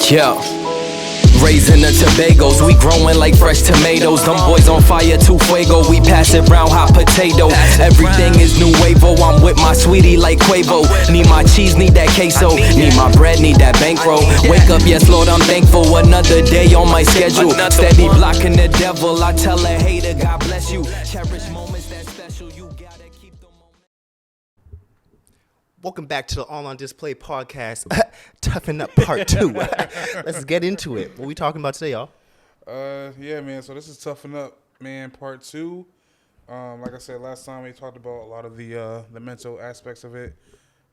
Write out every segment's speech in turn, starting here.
Yeah. Raising the Tobagos, we growing like fresh tomatoes. Them boys on fire, too fuego, we pass it round hot potato. Everything is nuevo, I'm with my sweetie like Quavo. Need my cheese, need that queso, need my bread, need that bankroll. Wake up, yes Lord, I'm thankful, another day on my schedule. Steady blocking the devil, I tell a hater, God bless you. Cherish moments that special, you gotta keep the moment. Welcome back to the All on Display podcast, Toughen Up Part 2. Let's get into it. What we talking about today, y'all? Yeah, man. So this is Toughen Up Man Part 2. Like I said, last time we talked about a lot of the mental aspects of it.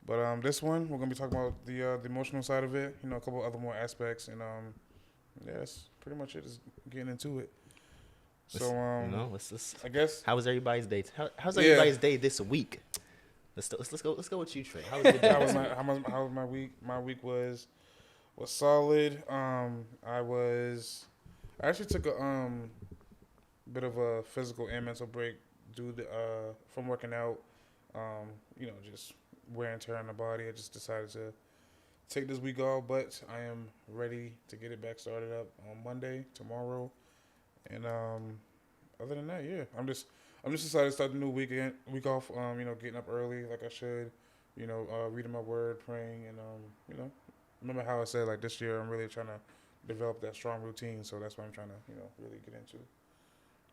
But this one, we're going to be talking about the emotional side of it. You know, a couple other more aspects. And, yeah, that's pretty much it. Just getting into it. So, let's I guess. How was everybody's day? How's everybody's day this week? Let's go with you, Trey. How was your day? How was my week? My week was solid. I actually took a bit of a physical and mental break from working out. You know, just wear and tear on the body. I just decided to take this week off, but I am ready to get it back started up on Monday, tomorrow, and other than that, yeah, I'm just excited to start the new week off. You know, getting up early like I should. You know, reading my word, praying, and you know, remember how I said like this year I'm really trying to develop that strong routine. So that's what I'm trying to really get into.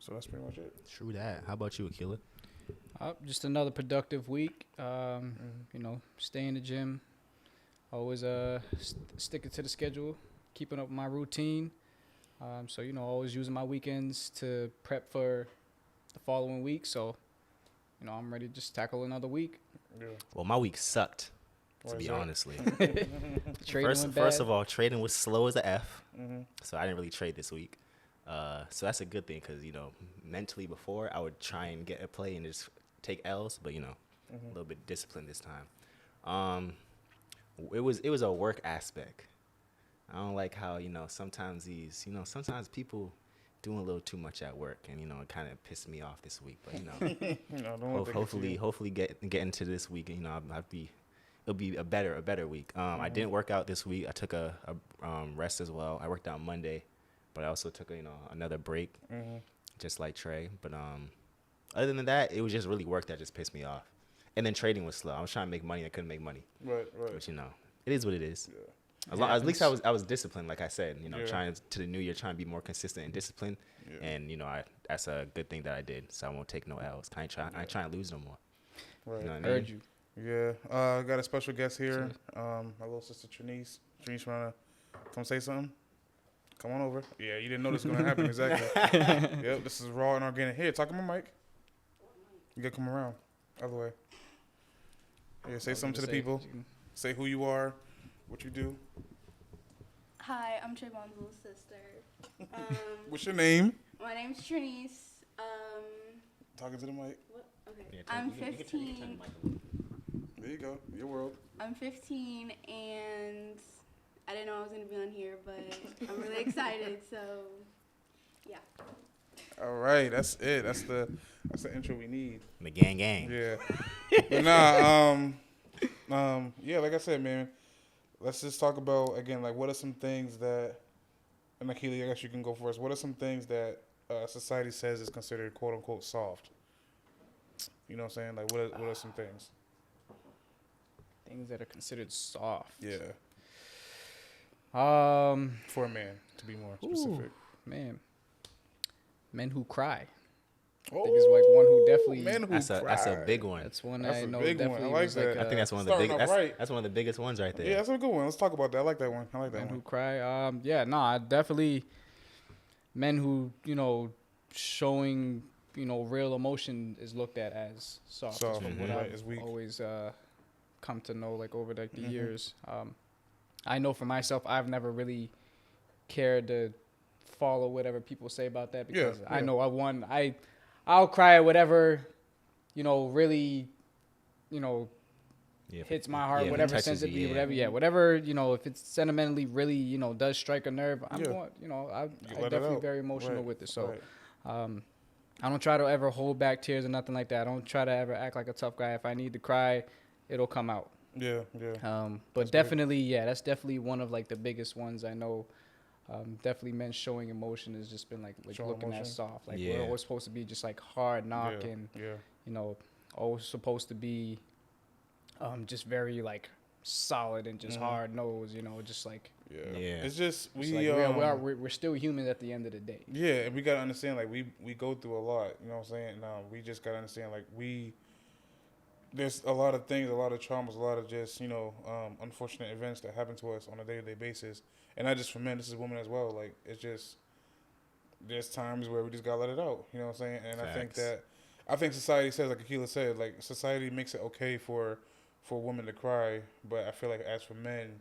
So that's pretty much it. True that. How about you, Akila? Just another productive week. You know, stay in the gym. Always sticking to the schedule, keeping up my routine. So you know, always using my weekends to prep for the following week. So, you know, I'm ready to just tackle another week. Yeah. Well, my week sucked, to be honestly. Trading First of all, trading was slow as a F, Mm-hmm. so I didn't really trade this week. So that's a good thing because, you know, mentally before I would try and get a play and just take L's, but, you know, a little bit disciplined this time. It was a work aspect. I don't like how, you know, sometimes people doing a little too much at work, and you know it kind of pissed me off this week. But you know, hopefully get into this week. You know, it'll be a better week. I didn't work out this week. I took a rest as well. I worked out Monday, but I also took another break, just like Trey. But other than that, it was just really work that just pissed me off. And then trading was slow. I was trying to make money. I couldn't make money. Right. But you know, it is what it is. Yeah. At least I was disciplined, like I said. You know, trying to the new year, trying to be more consistent and disciplined. Yeah. And you know, that's a good thing that I did. So I won't take no L's. I ain't trying to lose no more. Right. You know what I mean? Heard you. Yeah. I got a special guest here. My little sister Trinice. Trinice, wanna come say something? Come on over. Yeah, you didn't know this was gonna happen. Exactly. Yep. This is raw and organic. Here, talk to my mic. You gotta come around. Other way. Yeah. Say something to the people. Say who you are. What you do? Hi, I'm Trayvon's little sister. What's your name? My name's Trinice. Talking to the mic. What? Okay. Yeah, I'm you can 15. turn the mic. There you go. Your world. I'm 15, and I didn't know I was gonna be on here, but I'm really excited. So, yeah. All right, that's it. That's the intro we need. The gang. Yeah. But nah, yeah, like I said, man, let's just talk about, again, like, what are some things that, and Akili, I guess you can go first. What are some things that society says is considered quote unquote soft? You know what I'm saying? Like, what are some things? Things that are considered soft. Yeah. For a man, to be more specific. Man, men who cry. I think it's like one who definitely. Men who That's a big one. That's one That's I a know big one. definitely I like was that. like. I think that's one of the starting big. off right. That's one of the biggest ones right there. Yeah, that's a good one. Let's talk about that. I like that one. I like that Men one. who cry. I definitely men who, you know, showing, you know, real emotion is looked at as soft. Soft, From what right, I've as weak. always come to know, like over like the years. I know for myself, I've never really cared to follow whatever people say about that because I know I'll cry at whatever, you know, really, you know, hits my heart, whatever sensitively, whatever, you know, if it's sentimentally really, you know, does strike a nerve, I'm going, you know, I'm definitely very emotional with it. So, I don't try to ever hold back tears or nothing like that. I don't try to ever act like a tough guy. If I need to cry, it'll come out. Yeah, yeah. But That's definitely, yeah, that's definitely one of like the biggest ones I know. Definitely men showing emotion has just been like Showing looking at emotion. soft. Like Yeah. we're always supposed to be just like hard knock and Yeah. you know, always supposed to be just very like solid and just hard nose, you know, just like Yeah. Yeah. It's just it's like we're still human at the end of the day. Yeah, and we gotta understand like we go through a lot. You know what I'm saying? We just gotta understand like there's a lot of things, a lot of traumas, a lot of just unfortunate events that happen to us on a day-to-day basis, and not just for men. This is women as well. Like it's just there's times where we just gotta let it out. You know what I'm saying? And Facts. I think society says, like Akila said, like society makes it okay for women to cry, but I feel like as for men,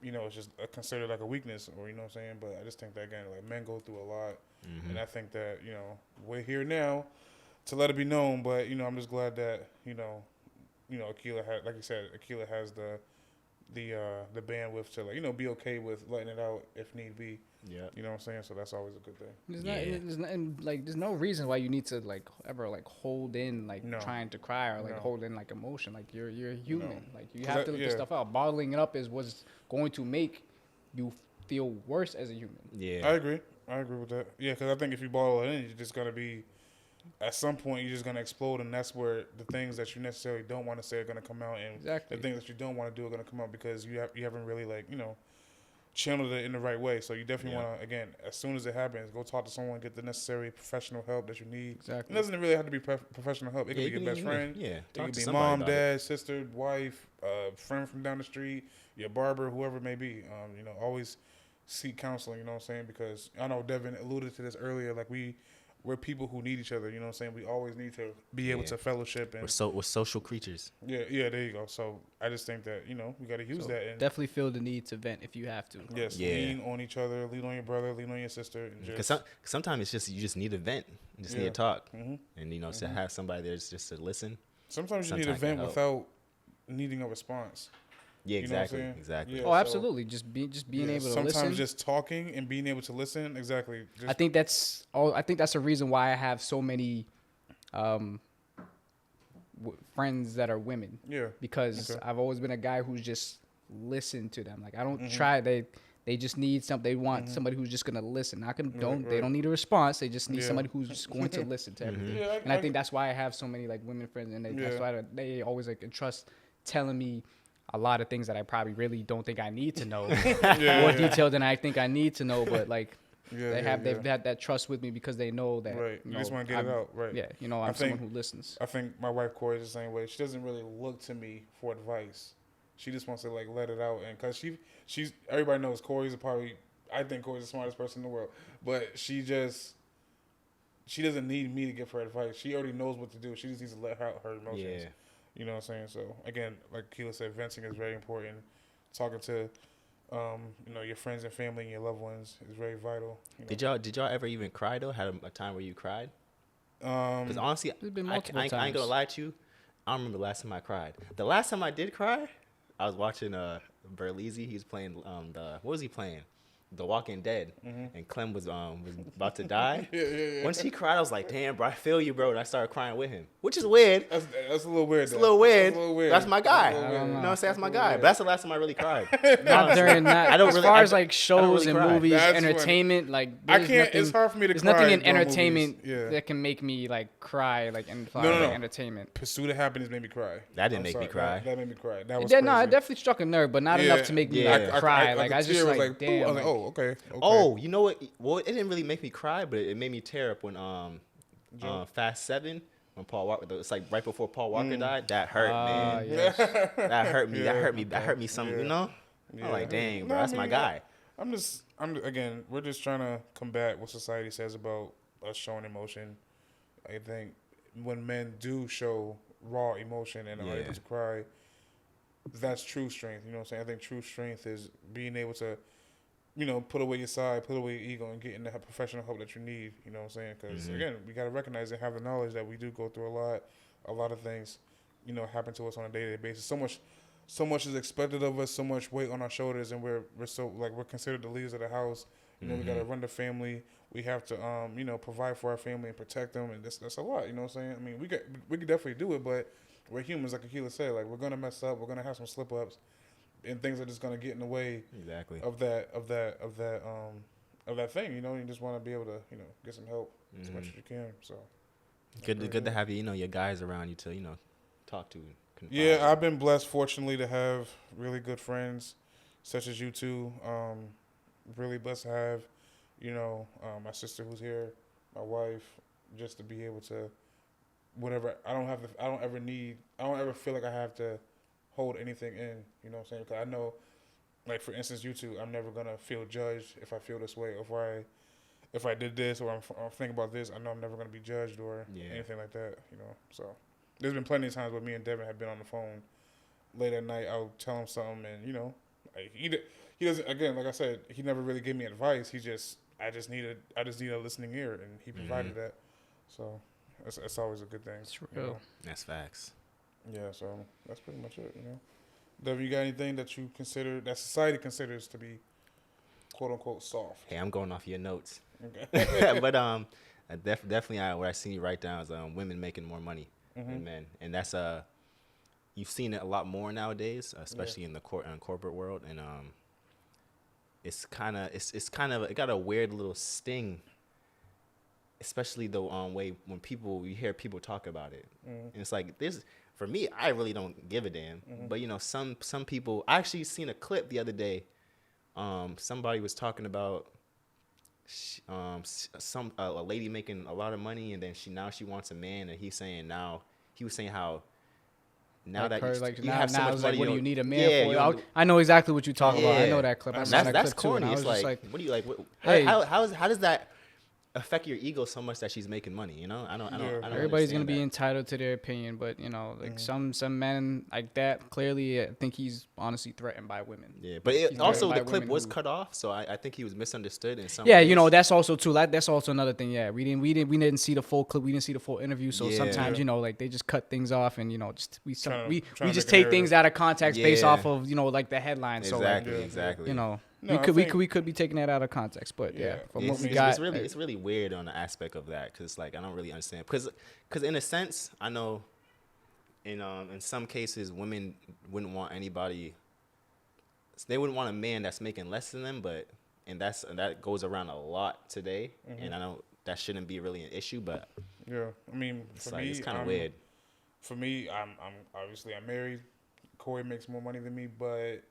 it's just considered like a weakness, or you know what I'm saying. But I just think that again, like men go through a lot, and I think that we're here now to let it be known. But I'm just glad that Akila had, like you said, Akila has the bandwidth to like be okay with letting it out if need be. Yeah. You know what I'm saying? So that's always a good thing. There's no reason why you need to like ever like hold in like No. trying to cry or like No. hold in like emotion. Like you're human. No. Like you have to let this stuff out. Bottling it up is what's going to make you feel worse as a human. Yeah. I agree with that. Yeah, because I think if you bottle it in, you're just gonna be at some point you're just gonna explode, and that's where the things that you necessarily don't want to say are gonna come out, and Exactly. the things that you don't want to do are gonna come out because you haven't really like channeled it in the right way. So you definitely want to, again, as soon as it happens, go talk to someone, get the necessary professional help that you need. Exactly. It doesn't really have to be professional help. It could be your best friend. Yeah. It Talk could to be somebody mom, about it. dad, sister, wife, friend from down the street, your barber, whoever it may be. Always seek counseling, you know what I'm saying? Because I know Devin alluded to this earlier, like we're people who need each other, you know what I'm saying? We always need to be able to fellowship. And We're social creatures. yeah, there you go. So I just think that, we got to use that. And Definitely feel the need to vent if you have to. yes, Yeah. lean on each other, lean on your brother, lean on your sister. And Because just, sometimes it's just you just need a vent. You just need Yeah. to talk. Mhm. And to have somebody there just to listen. sometimes you need a sometimes can vent help. without needing a response. Yeah, You know what I'm exactly. saying? Exactly. Yeah. Oh, so- absolutely. Just being Yeah, able to sometimes listen. just talking and being able to listen. Exactly. Just, I think that's a reason why I have so many friends that are women. Yeah. Because Okay. I've always been a guy who's just listened to them. Like I don't Mm-hmm. try. They just need something. They want somebody who's just gonna listen. Not gonna don't. They right. don't need a response. They just need Yeah. somebody who's just going to listen to everything. Yeah, And I think that's why I have so many like women friends, and that's Yeah. why they always like entrust telling me a lot of things that I probably really don't think I need to know, more detailed than I think I need to know. But like they've had that trust with me because they know that. Right. You just want to get it out. Right. Yeah. I I'm someone think- who listens. I think my wife Corey is the same way. She doesn't really look to me for advice. She just wants to like let it out, and because she's everybody knows Corey's I think Corey's the smartest person in the world, but she doesn't need me to give her advice. She already knows what to do. She just needs to let out her emotions. Yeah. You know what I'm saying? So again, like Keela said, venting is very important. Talking to your friends and family and your loved ones is very vital. Did y'all ever even cry though? Had a time where you cried? Because honestly, There's been I multiple ain't gonna times. lie to you. I don't remember the last time I cried. The last time I did cry, I was watching Berlizzi. He was playing what was he playing? The Walking Dead, and Clem was about to die. Once he cried, I was like, "Damn, bro, I feel you, bro." And I started crying with him, which is weird. That's a little weird. It's a little weird. That's my guy. That's a little You weird. know what I'm saying? That's my guy. But that's the last time I really cried. Not during that. I don't as really- far I as don't- like shows really and cry. movies, That's when- entertainment, like I there's can't. nothing- It's hard for me to There's cry. nothing in during entertainment movies. Yeah. that can make me like cry, like in No. entertainment. Pursuit of Happiness made me cry. That didn't I'm make me sorry. cry. That made me cry. That was Yeah, crazy. no, it definitely struck a nerve, but not enough to make me Yeah. like cry. Like the I just tear was like, boo. damn. I was like, like, oh, okay. Oh, you know what? Well, it didn't really make me cry, but it made me tear up when Fast 7, when Paul Walker, it's like right before Paul Walker died. That hurt, man. yes. That hurt me. Yeah, That hurt me. That okay. hurt me. Some, Yeah. you know. Yeah. I'm like, dang, No, bro, I that's my mean, guy. Again, we're just trying to combat what society says about us showing emotion. I think when men do show raw emotion and are Yeah. able to cry, that's true strength. You know what I'm saying? I think true strength is being able to, put away your side, put away your ego, and getting the professional help that you need. You know what I'm saying? Because again, we gotta recognize and have the knowledge that we do go through a lot of things, happen to us on a day-to-day basis. So much is expected of us, so much weight on our shoulders, and we're so like we're considered the leaders of the house. You know, we got to run the family. We have to, you know, provide for our family and protect them, and that's a lot. You know what I'm saying? I mean, we could definitely do it, but we're humans, like Akila said. Like, we're gonna mess up. We're gonna have some slip ups, and things are just gonna get in the way of that thing. You know, you just want to be able to, you know, get some help as much as you can. So good to have you know your guys around you to you know talk to. Yeah, I've been blessed, fortunately, to have really good friends, such as you two. Really blessed to have, you know, my sister who's here, my wife, just to be able to, whatever. I don't ever feel like I have to hold anything in. You know what I'm saying? Because I know, like for instance, you two, I'm never gonna feel judged if I feel this way, or if I did this, or I'm thinking about this. I know I'm never gonna be judged or anything like that. You know, so there's been plenty of times where me and Devin have been on the phone late at night. I'll tell him something, and you know, like, he doesn't. Again, like I said, he never really gave me advice. I just needed a listening ear, and he provided that. So it's always a good thing. It's real. You know? That's facts. Yeah. So that's pretty much it. You know, Devin, you got anything that you consider that society considers to be quote unquote soft? Hey, I'm going off your notes. Okay. But definitely what I seen you write down is women making more money than men, and that's you've seen it a lot more nowadays, especially in the corporate world, and it's kind of it got a weird little sting, especially the way when you hear people talk about it, and it's like this. For me, I really don't give a damn, but you know, some people. I actually seen a clip the other day. Somebody was talking about a lady making a lot of money, and then she wants a man, and he was saying how. Now like that her, you, like, you now, have so now much it's money, like, what do you need a man for? you I know exactly what you're talking about. I Yeah. know that clip. I That's saw that that's clip too, and corny. I was It's just like, like, what do you like? Hey. How does that affect your ego so much that she's making money? You know, I don't. everybody's gonna understand be that. entitled to their opinion, but you know, like some men like that, clearly, I think he's honestly threatened by women. Yeah, but He's also threatened the by clip women was who- cut off, so I think he was misunderstood in some. Yeah, ways. you know, that's also too. That's also another thing. Yeah, we didn't see the full clip. We didn't see the full interview. So Yeah. sometimes, you know, like they just cut things off, and you know, just we Trying just to make take a things narrative. out of context based Yeah. off of, you know, like the headline. exactly, So like, exactly. you know, No, we could be taking that out of context, but yeah, from what we got, it's really weird on the aspect of that, because like I don't really understand, because in a sense I know in some cases women wouldn't want anybody, they wouldn't want a man that's making less than them, and that goes around a lot today, and I know that shouldn't be really an issue, but Yeah, I mean, it's for like me, it's kind of weird. For me, I'm obviously I'm married. Corey makes more money than me, but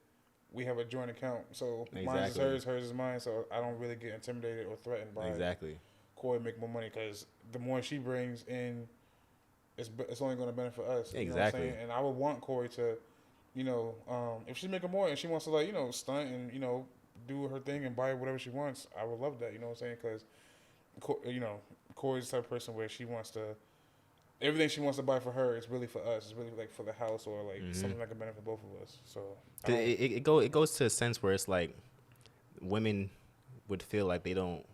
we have a joint account, so mine is hers is mine. So I don't really get intimidated or threatened by Corey make more money, because the more she brings in, it's only going to benefit us. You know what I'm saying? And I would want Corey to, you know, if she's making more and she wants to, like, you know, stunt and, you know, do her thing and buy whatever she wants, I would love that. You know what I'm saying? Because, you know, Corey's the type of person where she wants to, everything she wants to buy for her is really for us. It's really like for the house, or like something that can benefit both of us. So it goes to a sense where it's like women would feel like they don't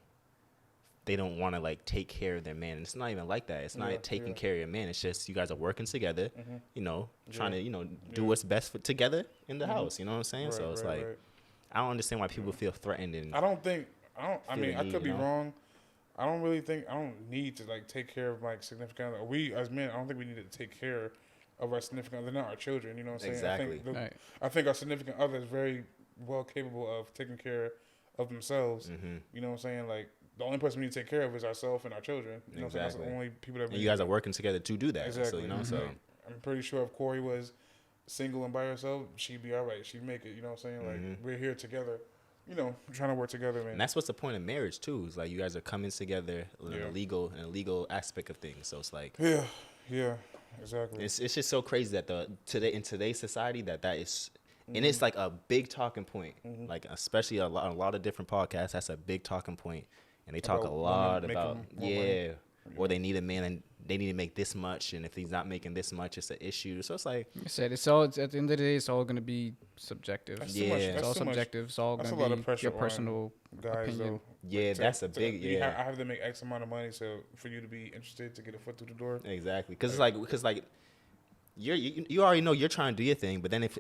want to like take care of their man. And it's not even like that. It's not taking care of your man. It's just you guys are working together, you know, trying to, you know, do what's best together in the house. You know what I'm saying? Right, so it's like I don't understand why people feel threatened. And I mean, I could be wrong. I don't need to like take care of my significant other. We as men, I don't think we need to take care of our significant other. They're not our children. You know what I'm saying? Exactly. I think our significant other is very well capable of taking care of themselves. You know what I'm saying? Like, the only person we need to take care of is ourselves and our children. You know what I'm saying? That's the only people that. And you guys are working together to do that. Exactly. So you know, so I'm pretty sure if Corey was single and by herself, she'd be all right. She'd make it. You know what I'm saying? Like, we're here together. You know, trying to work together, man. And that's what's the point of marriage too. Is like you guys are coming together in a legal aspect of things. So it's like yeah, exactly. It's just so crazy that in today's society that is, and it's like a big talking point. Like especially a lot of different podcasts. That's a big talking point, and they talk a lot about or they need a man and they need to make this much, and if he's not making this much, it's an issue. So it's like I said, it's at the end of the day, it's all gonna be subjective. It's all subjective. It's all gonna be your personal guys, opinion. Though. That's a big I have to make X amount of money so for you to be interested to get a foot through the door. Exactly, because you already know you're trying to do your thing, but then if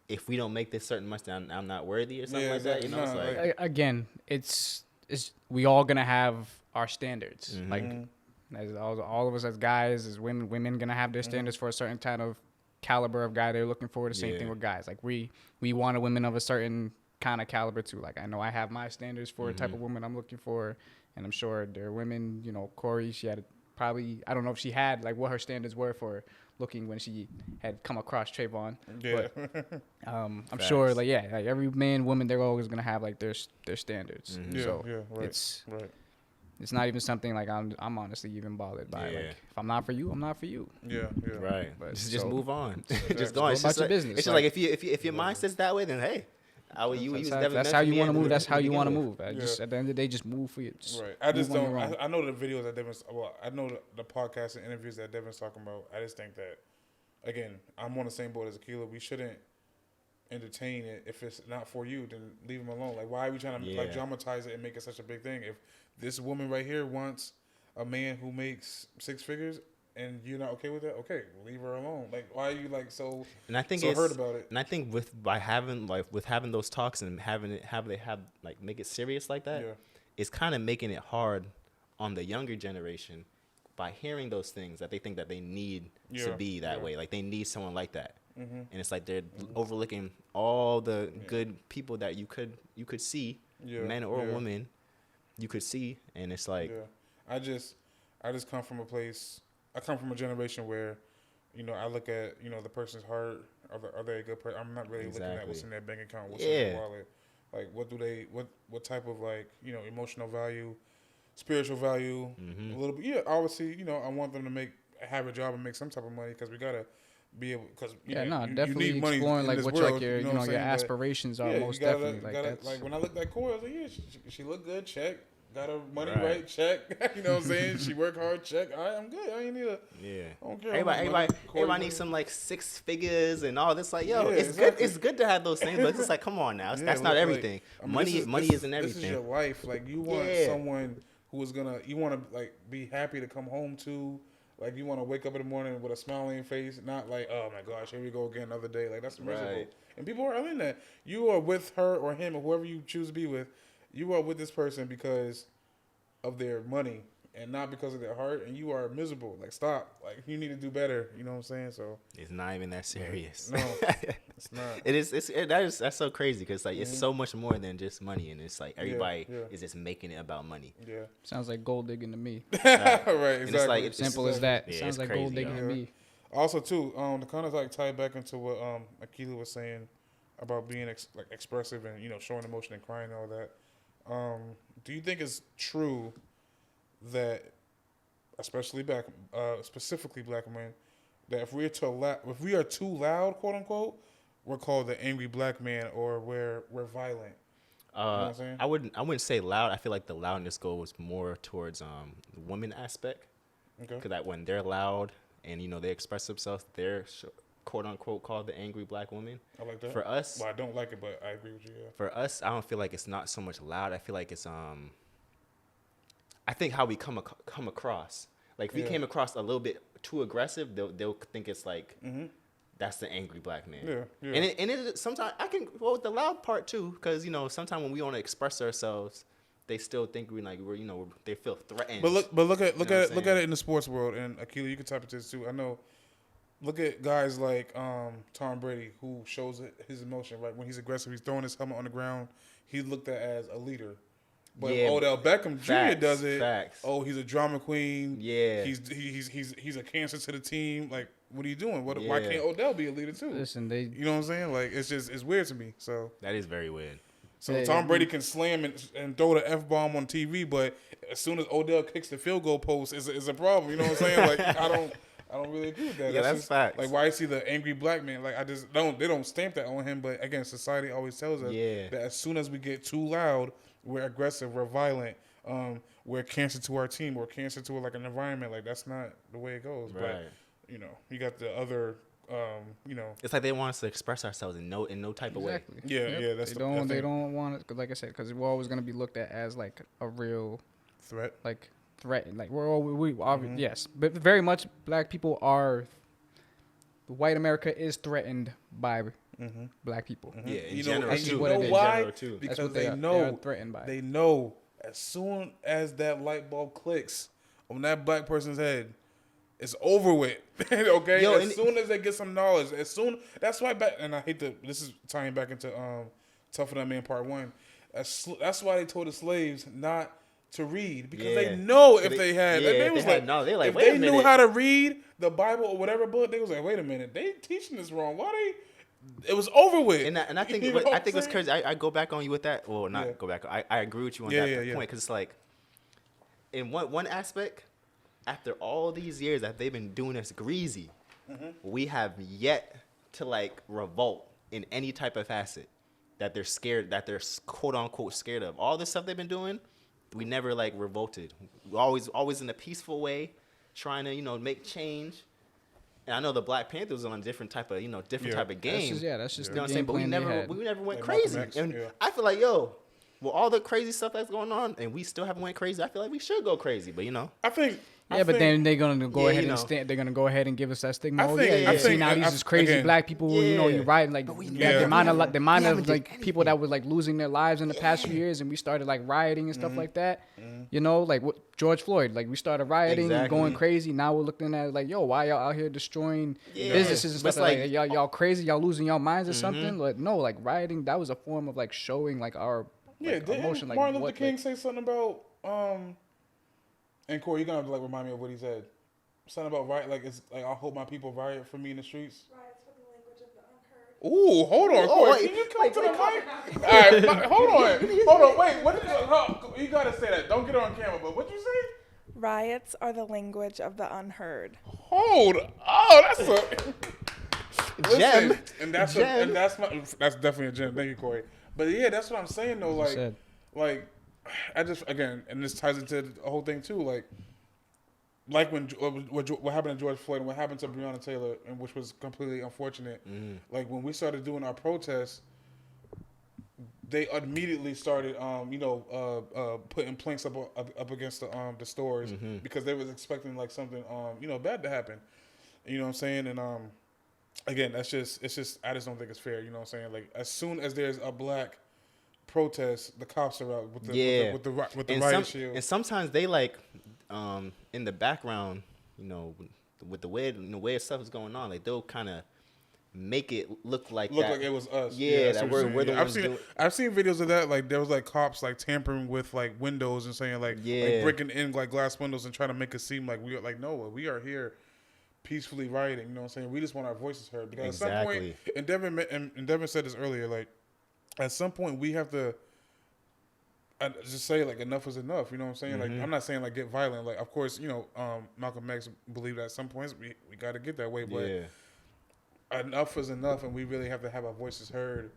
if we don't make this certain much, then I'm not worthy or something Yeah, like that. You know, exactly. it's No, like Again, it's we all gonna have our standards. Mhm. Like as all of us as guys, as women gonna have their standards for a certain kind of caliber of guy they're looking for. The same thing Yeah. with guys. Like we want a women of a certain kind of caliber too. Like I know I have my standards for a type of woman I'm looking for, and I'm sure there are women. You know, Corey, she had probably, I don't know if she had like what her standards were for looking when she had come across Trayvon. Yeah. But I'm sure like every man, woman, they're always gonna have like their standards. Yeah, So right. it's not even something like I'm honestly even bothered by. Yeah. Like if I'm not for you, I'm not for you. Yeah. right. But Just so- move on. Exactly. Just go Go on. It's about just your like, business. It's just like if your mind says that way, then hey, That's how you want to move. That's how you want to move. Yeah. Just at the end of the day, just move for you. Just Right. I just move on don't. your own. I know the videos that Devin's. Well, I know the podcasts and interviews that Devin's talking about. I just think that, again, I'm on the same boat as Aquila. We shouldn't entertain it if it's not for you. Then leave him alone. Like, why are we trying to like Yeah. dramatize it and make it such a big thing? If this woman right here wants a man who makes 6 figures and you're not okay with that, okay, leave her alone. Like, why are you like so? And I think so it's hurt about it. And I think with having those talks and make it serious like that, Yeah. it's kind of making it hard on the younger generation by hearing those things that they think that they need to Yeah, be that yeah. way. Like they need someone like that. Mm-hmm. And it's like they're overlooking all the good people that you could see, Yeah, men or yeah. women, you could see, and it's like, yeah. I just come from a place. I come from a generation where, you know, I look at, you know, the person's heart. Are they a good person? I'm not really looking at what's Exactly. in their bank account, what's in their wallet. Like, what type of, like, you know, emotional value, spiritual value, a little bit. Yeah, obviously, you know, I want them to have a job and make some type of money because we gotta be able. Because definitely you need money exploring in like this what world, like your what I'm saying? But, aspirations are yeah, most you gotta, definitely like gotta, that's like when I looked at Cora, I was like, yeah, she looked good. Check. Got her money Right. right. Check. You know what I'm saying? She worked hard. Check. All right, I'm good. I ain't need a. yeah. I don't care. Everybody needs some like 6 figures and all this. Like, yo, Yeah, it's exactly. good. It's good to have those things, but it's just like, come on now, that's not everything. Money isn't everything. This is your life. Like you want someone who is gonna. You want to like be happy to come home to. Like you want to wake up in the morning with a smile on your face, not like, oh my gosh, here we go again, another day. Like that's miserable. Right. And people are in that. You are with her or him or whoever you choose to be with. You are with this person because of their money and not because of their heart, and you are miserable. Like stop. Like you need to do better. You know what I'm saying? So It's not even that serious. no, it's not. It is. That's so crazy because like it's so much more than just money, and it's like everybody yeah. is just making it about money. Yeah. sounds like gold digging to me. Right. And Exactly. it's like it's Simple as that. Yeah, Sounds it's like crazy, gold digging yo. to me. Also, too, to kind of like tie back into what Aquila was saying about being like expressive and, you know, showing emotion and crying and all that. Do you think it's true that, especially specifically black men, that if we are too loud, quote unquote, we're called the angry black man or we're violent? You know what I'm saying? I wouldn't say loud. I feel like the loudness goes more towards the women aspect. Okay. Because that when they're loud and, you know, they express themselves, they're quote unquote called the angry black woman. I like that. For us, Well, I don't like it, but I agree with you. Yeah. for us, I don't feel like it's not so much loud. I feel like it's I think how we come across. Like if we Yeah. came across a little bit too aggressive, they'll think it's like that's the angry black man. Yeah, yeah. And it sometimes I can with the loud part too, because you know sometimes when we want to express ourselves, they still think they feel threatened. But look at what I'm it saying? in the sports world, and Aquila, you can type into this too. I know. Look at guys like Tom Brady, who shows his emotion. Right when he's aggressive, he's throwing his helmet on the ground. He's looked at as a leader. But Yeah, Odell Beckham Jr. facts, does it. facts. Oh, he's a drama queen. Yeah. he's a cancer to the team. Like, what are you doing? Why Yeah. can't Odell be a leader too? Listen, You know what I'm saying? Like, it's weird to me. So That is very weird. Yeah, Tom Brady can slam and throw the F-bomb on TV, but as soon as Odell kicks the field goal post, it's a problem. You know what I'm saying? Like, I don't really agree with that. Yeah, that's just, facts. Like, why is he the angry black man? Like, they don't stamp that on him. But again, society always tells us that as soon as we get too loud, we're aggressive, we're violent, we're cancer to our team, we're cancer to like an environment. Like, that's not the way it goes. Right. But you know, you got the other, you know. It's like they want us to express ourselves in no type of way. Exactly. Yeah, Yep. yeah, that's They don't want it, like I said, because we're always going to be looked at as like a real threat. like threatened. Like yes, but very much black people are. White America is threatened by black people. Yeah, in You know, general and too. you what know it is. why? General, too. That's Because what they are know threatened by. they know as soon as that light bulb clicks on that black person's head, it's over with. Okay, Yo, as soon as they get some knowledge, that's why back. And I hate to. This is tying back into Toughen Up Man Part 1. That's why they told the slaves not to read, because they know if they had, they was like, no, they like, if wait a they knew minute. how to read the Bible or whatever book, they was like, wait a minute, they teaching this wrong. Why they? It was over with. And I think You know I what think I'm it's crazy. I go back on you with that. Well, not Yeah. go back. I agree with you on Yeah, that yeah, point, because it's like, in one aspect, after all these years that they've been doing us greasy, we have yet to like revolt in any type of facet that they're scared, that they're quote unquote scared of. All this stuff they've been doing, we never like revolted. We always in a peaceful way, trying to make change. And I know the Black Panthers was on a different type of type of game. That's just You know what I'm the saying? game But we plan they never had. went Like crazy. Malcolm X, And yeah. I feel like, with all the crazy stuff that's going on, and we still haven't went crazy, I feel like we should go crazy. But I think. Yeah, but then they're gonna go Yeah, ahead you and know. they're gonna go ahead and give us that stigma. I Oh, think- yeah, I you see think- now these I- is crazy again- black people. You Yeah. riding like Yeah. the amount of did like people that were like losing their lives in the past few years, and we started like rioting and stuff like that. Like George Floyd, like we started rioting and going Exactly. crazy. Now we're looking at it like, yo, why y'all out here destroying Yeah. businesses and But stuff it's like y'all crazy, y'all losing y'all minds or something? Like no, like rioting, that was a form of like showing like our Didn't emotion. Like Martin Luther what, King like, say something about and Corey, you're gonna have to like remind me of what he said. Something about riot, like it's like I hope my people riot for me in the streets. Riots for the language of the unheard. Ooh, hold on, Corey. wait, Can you come wait, to the wait, mic? All right, hold on. Wait, what did you gotta say that? Don't get it on camera. But what'd you say? Riots are the language of the unheard. Hold. Oh, that's a Gem. listen, and that's Gem. that's definitely a gem. Thank you, Corey. But yeah, that's what I'm saying though. said. Like I just again, and this ties into the whole thing too. Like when what happened to George Floyd and what happened to Breonna Taylor, and which was completely unfortunate. Like when we started doing our protests, they immediately started, putting planks up against the stores because they was expecting like something, bad to happen. You know what I'm saying? And again, it's just I just don't think it's fair. You know what I'm saying? Like as soon as there's a black protest, the cops are out with the riot shield. And sometimes they like in the background, with the way stuff is going on, like they'll kind of make it look like it was us. Yeah, that's that what I'm we're the saying. ones doing. I've seen videos of that. Like there was like cops like tampering with like windows and saying like breaking in like glass windows and trying to make it seem like we are like no, we are here peacefully rioting. You know what I'm saying? We just want our voices heard. Because at some point, and Devin said this earlier, like at some point we have to just say like enough is enough. You know what I'm saying? Like I'm not saying like get violent. Like of course Malcolm X believed that at some points we got to get that way, but enough is enough, and we really have to have our voices heard.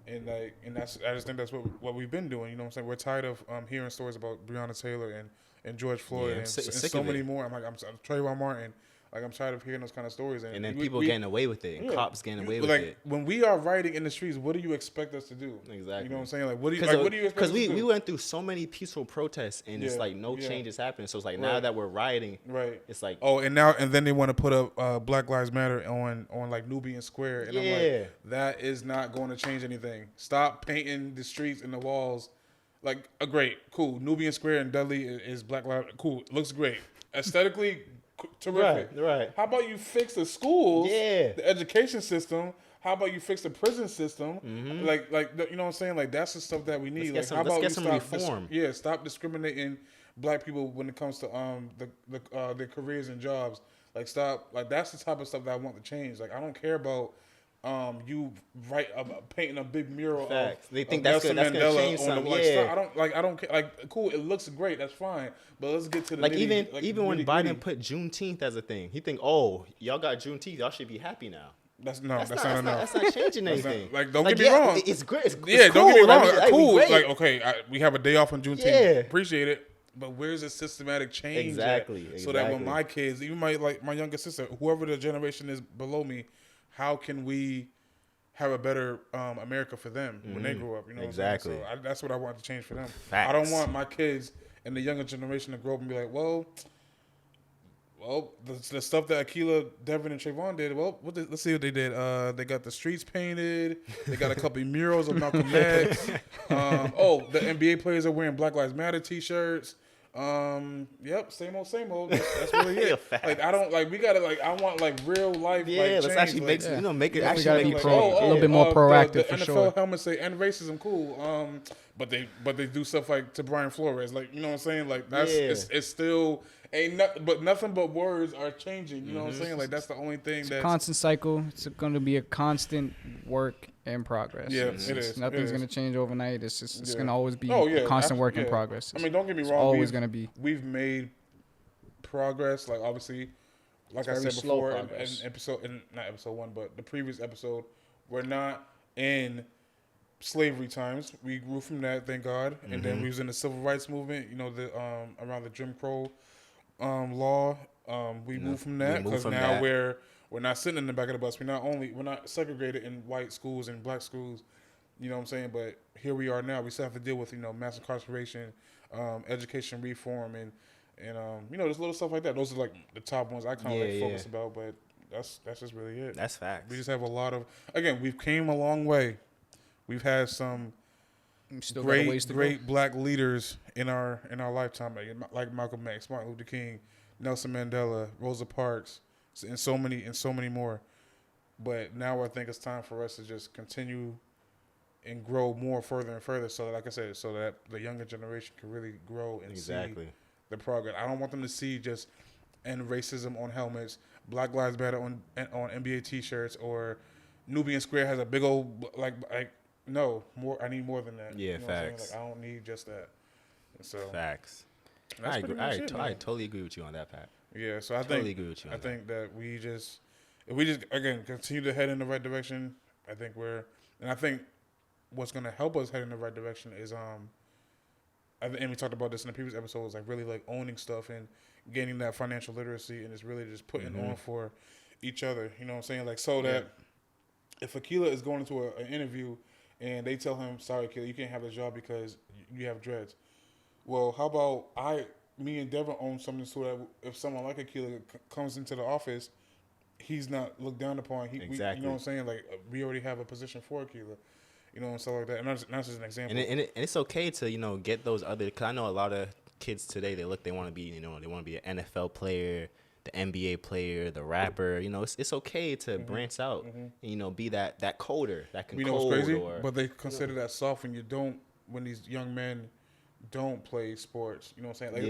And I just think that's what we've been doing. You know what I'm saying? We're tired of hearing stories about Breonna Taylor and George Floyd and so many more. I'm Trayvon Martin. Like I'm tired of hearing those kind of stories. And then people getting away with it, and cops getting away with it. When we are rioting in the streets, what do you expect us to do? Exactly. You know what I'm saying? Like what do you expect? Because us to do? we went through so many peaceful protests, and it's like no change is happening. So it's like now that we're rioting, it's like and then they want to put up Black Lives Matter on like Nubian Square, and I'm like, that is not going to change anything. Stop painting the streets and the walls. Like great, cool. Nubian Square in Dudley is Black Lives. Cool, looks great aesthetically. Terrific. Right. How about you fix the schools, the education system? How about you fix the prison system? Like you know what I'm saying? Like that's the stuff that we need. Let's How about get you some stop reform. stop discriminating black people when it comes to their careers and jobs. Like stop. Like that's the type of stuff that I want to change. Like I don't care about you painting a big mural. Facts. They think of that's Nelson gonna Mandela change on the something. like, Yeah. I don't care. Like cool, it looks great. That's fine. But let's get to the like nitty, even when nitty-gritty. Biden put Juneteenth as a thing, he think, oh, y'all got Juneteenth, y'all should be happy now. That's not enough. That's not changing anything. Don't get me wrong. It's great. It's Don't cool. get me wrong. Like, Cool. great. Like okay, we have a day off on Juneteenth. Yeah. Appreciate it. But where's the systematic change? Exactly. So that when my kids, even my younger sister, whoever the generation is below me, how can we have a better America for them when they grow up? You know Exactly. what I'm saying? So that's what I want to change for them. Facts. I don't want my kids and the younger generation to grow up and be like, well, Well, the stuff that Akila, Devin, and Trayvon did. Well, let's see what they did. They got the streets painted. They got a couple of murals of Malcolm X. The NBA players are wearing Black Lives Matter T-shirts. Yep, same old. That's really it. Like I don't like. We gotta like. I want like real life. Yeah, like, let's change. actually like, make it Yeah, we actually gotta make be it pro- change. a little bit more proactive The for NFL sure. helmets say end racism, cool. But they do stuff like to Brian Flores, like you know what I'm saying. Like that's it's still but nothing but words are changing. You know what I'm saying. Like that's the only thing. It's that's a constant cycle. It's going to be a constant work in progress. Yeah, It's it just- is. Nothing's It is. going to change overnight. It's Yeah. going to always be Oh, yeah, a constant work in yeah. progress. I mean, don't get me It's wrong. always going to be. We've made progress. Like obviously, like I Very said slow before, progress. not episode 1, but the previous episode, we're not in slavery times. We grew from that, thank God. And then we was in the civil rights movement. You know, the around the Jim Crow law. We moved from that because now we're not sitting in the back of the bus. We're not segregated in white schools and black schools. You know what I'm saying? But here we are now. We still have to deal with mass incarceration, education reform, and there's little stuff like that. Those are like the top ones I kind of focus about. But that's just really it. That's facts. We just have a lot of we've came a long way. We've had some Still got a ways to go. black leaders in our lifetime, like Malcolm X, Martin Luther King, Nelson Mandela, Rosa Parks, and so many more. But now I think it's time for us to just continue and grow more further and further. So, like I said, so that the younger generation can really grow and see the progress. I don't want them to see just end racism on helmets, Black Lives Matter on NBA T-shirts, or Nubian Square has a big old like. No, more. I need more than that. Yeah, you know facts. Like, I don't need just that. And so Facts. that's I pretty agree. much it, I man. totally agree with you on that, Pat. Yeah, so I Totally agree with you on I think that if we just again continue to head in the right direction, I think what's going to help us head in the right direction is and we talked about this in the previous episodes, like really like owning stuff and gaining that financial literacy, and it's really just putting on for each other. You know what I'm saying? Like so that if Akila is going into an interview and they tell him, sorry, Akila, you can't have the job because you have dreads. Well, how about me and Devin own something so that if someone like Akila comes into the office, he's not looked down upon. You know what I'm saying? Like we already have a position for Akila, and stuff like that. And that's just an example. And it's okay to get those other. Cause I know a lot of kids today. They want to be they want to be an NFL player, the NBA player, the rapper. It's okay to branch out and be that coder that can code. What's crazy? But they consider that soft when these young men don't play sports. You know what I'm saying? Like,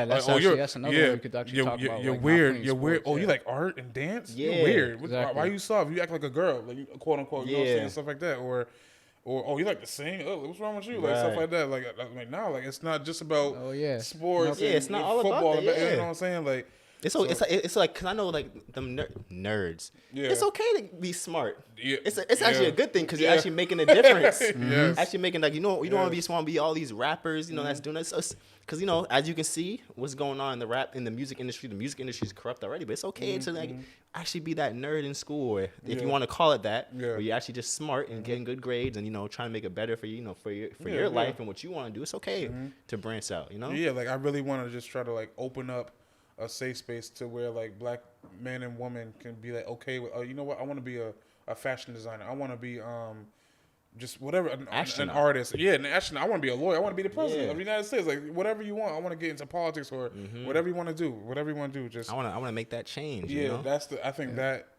that's another one we could actually talk about. You're like, weird. not You're weird. sports, You like art and dance? Yeah, you're weird. exactly. Why are you soft? You act like a girl, like quote unquote. You know what I'm saying? Stuff like that, or you like to sing? Oh, what's wrong with you? Like stuff like that. Like it's not just about sports. Yeah, it's not all football. about that. Yeah. You know what I'm saying? Like. It's like cause I know like them nerds. Yeah. It's okay to be smart. Yeah. It's actually a good thing because you're actually making a difference. Yes. Actually making like you don't want to be all these rappers that's doing this. Because as you can see what's going on in the music industry. The music industry is corrupt already, but it's okay to like actually be that nerd in school, or if you want to call it that, where you're actually just smart and getting good grades and trying to make it better for you, for your life and what you want to do. It's okay to branch out. Yeah, like I really want to just try to like open up a safe space to where like black men and women can be like okay with you know what, I want to be a fashion designer, I want to be just whatever an artist, an astronaut, I want to be a lawyer, I want to be the president of the United States, like whatever you want, I want to get into politics or whatever you want to do, just I want to make that change. That's I think that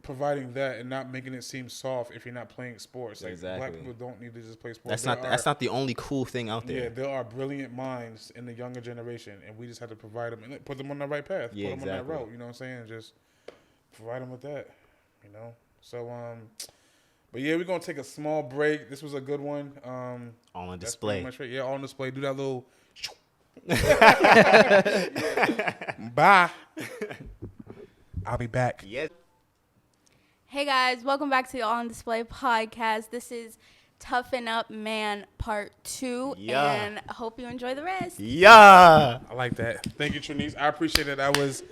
providing that and not making it seem soft if you're not playing sports. Like black people don't need to just play sports. That's not the only cool thing out there. Yeah, there are brilliant minds in the younger generation, and we just have to provide them and put them on the right path. Yeah, put them on that route. You know what I'm saying? Just provide them with that. So but yeah, we're gonna take a small break. This was a good one. All on display. Right. Yeah, all on display. Do that little. Bye. I'll be back. Yes. Hey guys, welcome back to the All on Display podcast. This is Toughen Up Man Part 2, and I hope you enjoy the rest. Yeah. I like that. Thank you, Trinice. I appreciate it. That was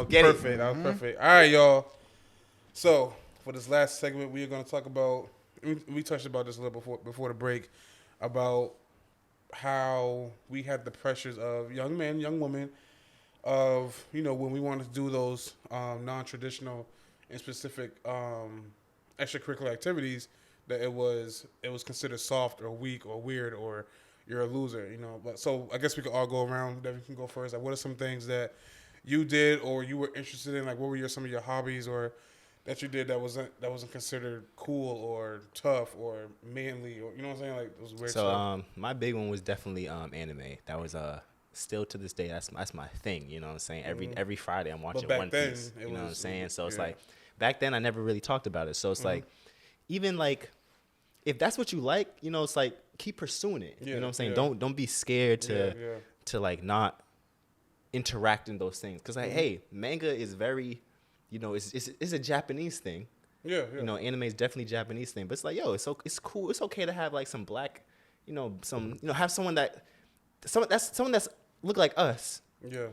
Get perfect. it. That was perfect. All right, y'all. So for this last segment, we are going to talk about. We touched about this a little before the break about how we had the pressures of young men, young women, of, you know, when we wanted to do those non-traditional and specific extracurricular activities, that it was considered soft or weak or weird or you're a loser, you know. But so I guess we could all go around. Devin can go first. Like, what are some things that you did or you were interested in? Like, what were some of your hobbies or that you did that wasn't considered cool or tough or manly, or you know what I'm saying, like those weird stuff? My big one was definitely anime. That was still to this day that's my thing. You know what I'm saying? Every Friday I'm watching One Piece. You know what I'm saying? So it's like back then I never really talked about it. So it's like even like if that's what you like, you know, it's like keep pursuing it. You know what I'm saying? Don't be scared to like not interact in those things. Cause like hey, manga is very, you know, it's a Japanese thing. Yeah. You know, anime is definitely a Japanese thing. But it's like, yo, it's cool. It's okay to have like some black, you know, have someone that's look like us. Yeah.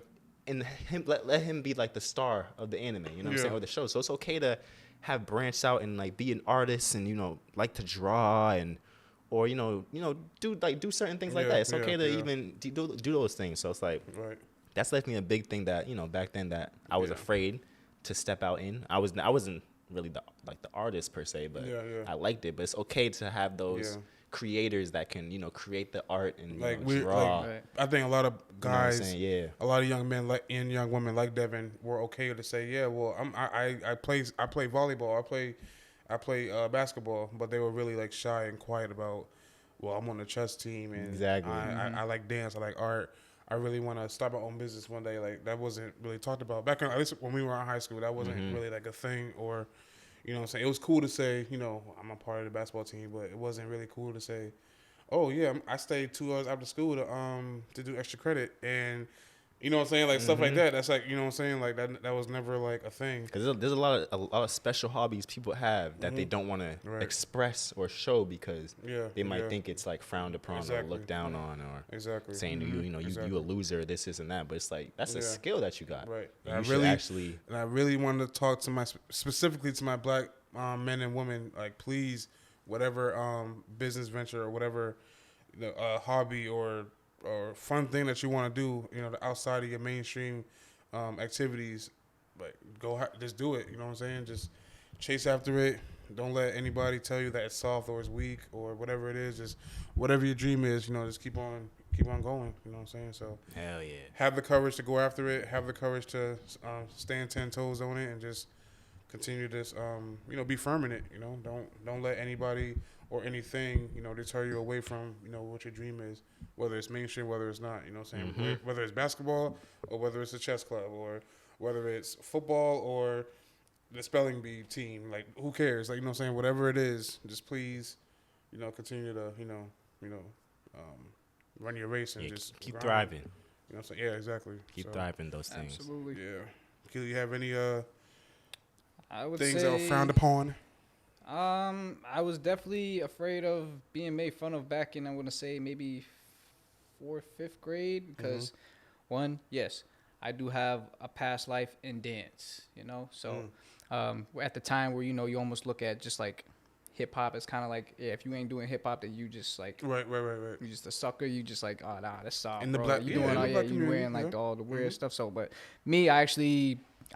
And let him be like the star of the anime, you know what I'm saying, or the show. So it's okay to have branched out and like be an artist and, you know, like to draw and or do certain things like that. It's okay to even do those things. So it's like that's definitely a big thing that, you know, back then that I was afraid to step out in. I wasn't really the artist per se, but I liked it. But it's okay to have those creators that can, you know, create the art and like draw. Like, I think a lot of guys, a lot of young men and young women like Devin were okay to say, well, I play volleyball, I play basketball, but they were really like shy and quiet about, well, I'm on the chess team and I like dance, I like art. I really want to start my own business one day. Like that wasn't really talked about back in, at least when we were in high school. That wasn't really like a thing, or you know what I'm saying. It was cool to say, you know, I'm a part of the basketball team, but it wasn't really cool to say, oh yeah, I stayed 2 hours after school to do extra credit, and you know what I'm saying, like stuff like that. That's like, you know what I'm saying, like that was never like a thing. Because there's a lot of special hobbies people have that they don't want to express or show because they might think it's like frowned upon or looked down on or saying you a loser, this and that. But it's like that's a skill that you got. Right. And I really wanted to talk to specifically to my black men and women. Like, please, whatever business venture or whatever hobby or fun thing that you want to do, you know, outside of your mainstream activities, like just do it. You know what I'm saying? Just chase after it. Don't let anybody tell you that it's soft or it's weak or whatever it is. Just whatever your dream is, you know, just keep on going. You know what I'm saying? So hell yeah. Have the courage to go after it. Have the courage to stand 10 toes on it and just continue this. You know, be firm in it. You know, don't let anybody or anything, you know, deter you away from, you know, what your dream is, whether it's mainstream, whether it's not, you know what I'm saying? Whether it's basketball or whether it's a chess club or whether it's football or the spelling bee team, like who cares? Like, you know what I'm saying? Whatever it is, just please, you know, continue to, run your race and just keep thriving. You know what I'm saying? Yeah, exactly. Keep thriving those things. Absolutely. Yeah. Do you have any I would things say, that are frowned upon? I was definitely afraid of being made fun of back in, I want to say, maybe 4th, 5th grade because, one, yes, I do have a past life in dance, you know? So at the time where, you know, you almost look at just like hip-hop, it's kind of like, if you ain't doing hip-hop, then you just like... Right. You just a sucker. You just like, oh, nah, that's soft, bro. Black, you doing all, you wearing like all the weird stuff. So, but me, I've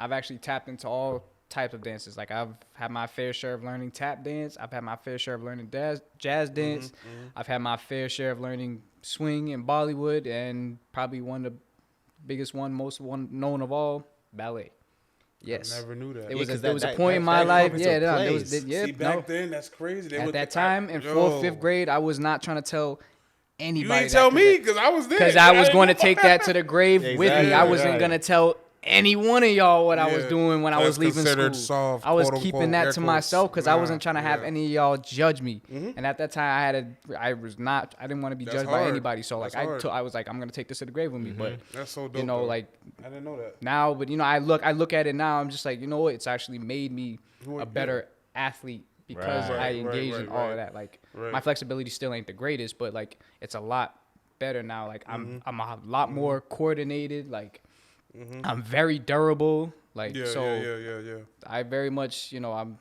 actually tapped into all types of dances. Like I've had my fair share of learning tap dance. I've had my fair share of learning jazz dance. I've had my fair share of learning swing and Bollywood, and probably most known of all, ballet. Yes, I never knew that. There was a point in my life. See, back then, that's crazy. At that time, in 4th, 5th grade, I was not trying to tell anybody. You didn't tell me because I was there. Because I was going to take that to the grave with me. I wasn't going to tell any one of y'all what I was doing when I was leaving school. Soft, I was keeping that to myself because I wasn't trying to have any of y'all judge me. And at that time, I didn't want to be judged by anybody. So like I was like, I'm gonna take this to the grave with me. But that's so dope. You know, like I didn't know that. Now, but you know, I look at it now. I'm just like, you know what? It's actually made me a better athlete because I engaged in all of that. Like my flexibility still ain't the greatest, but like it's a lot better now. Like I'm a lot more coordinated. Like. I'm very durable, like I very much, you know,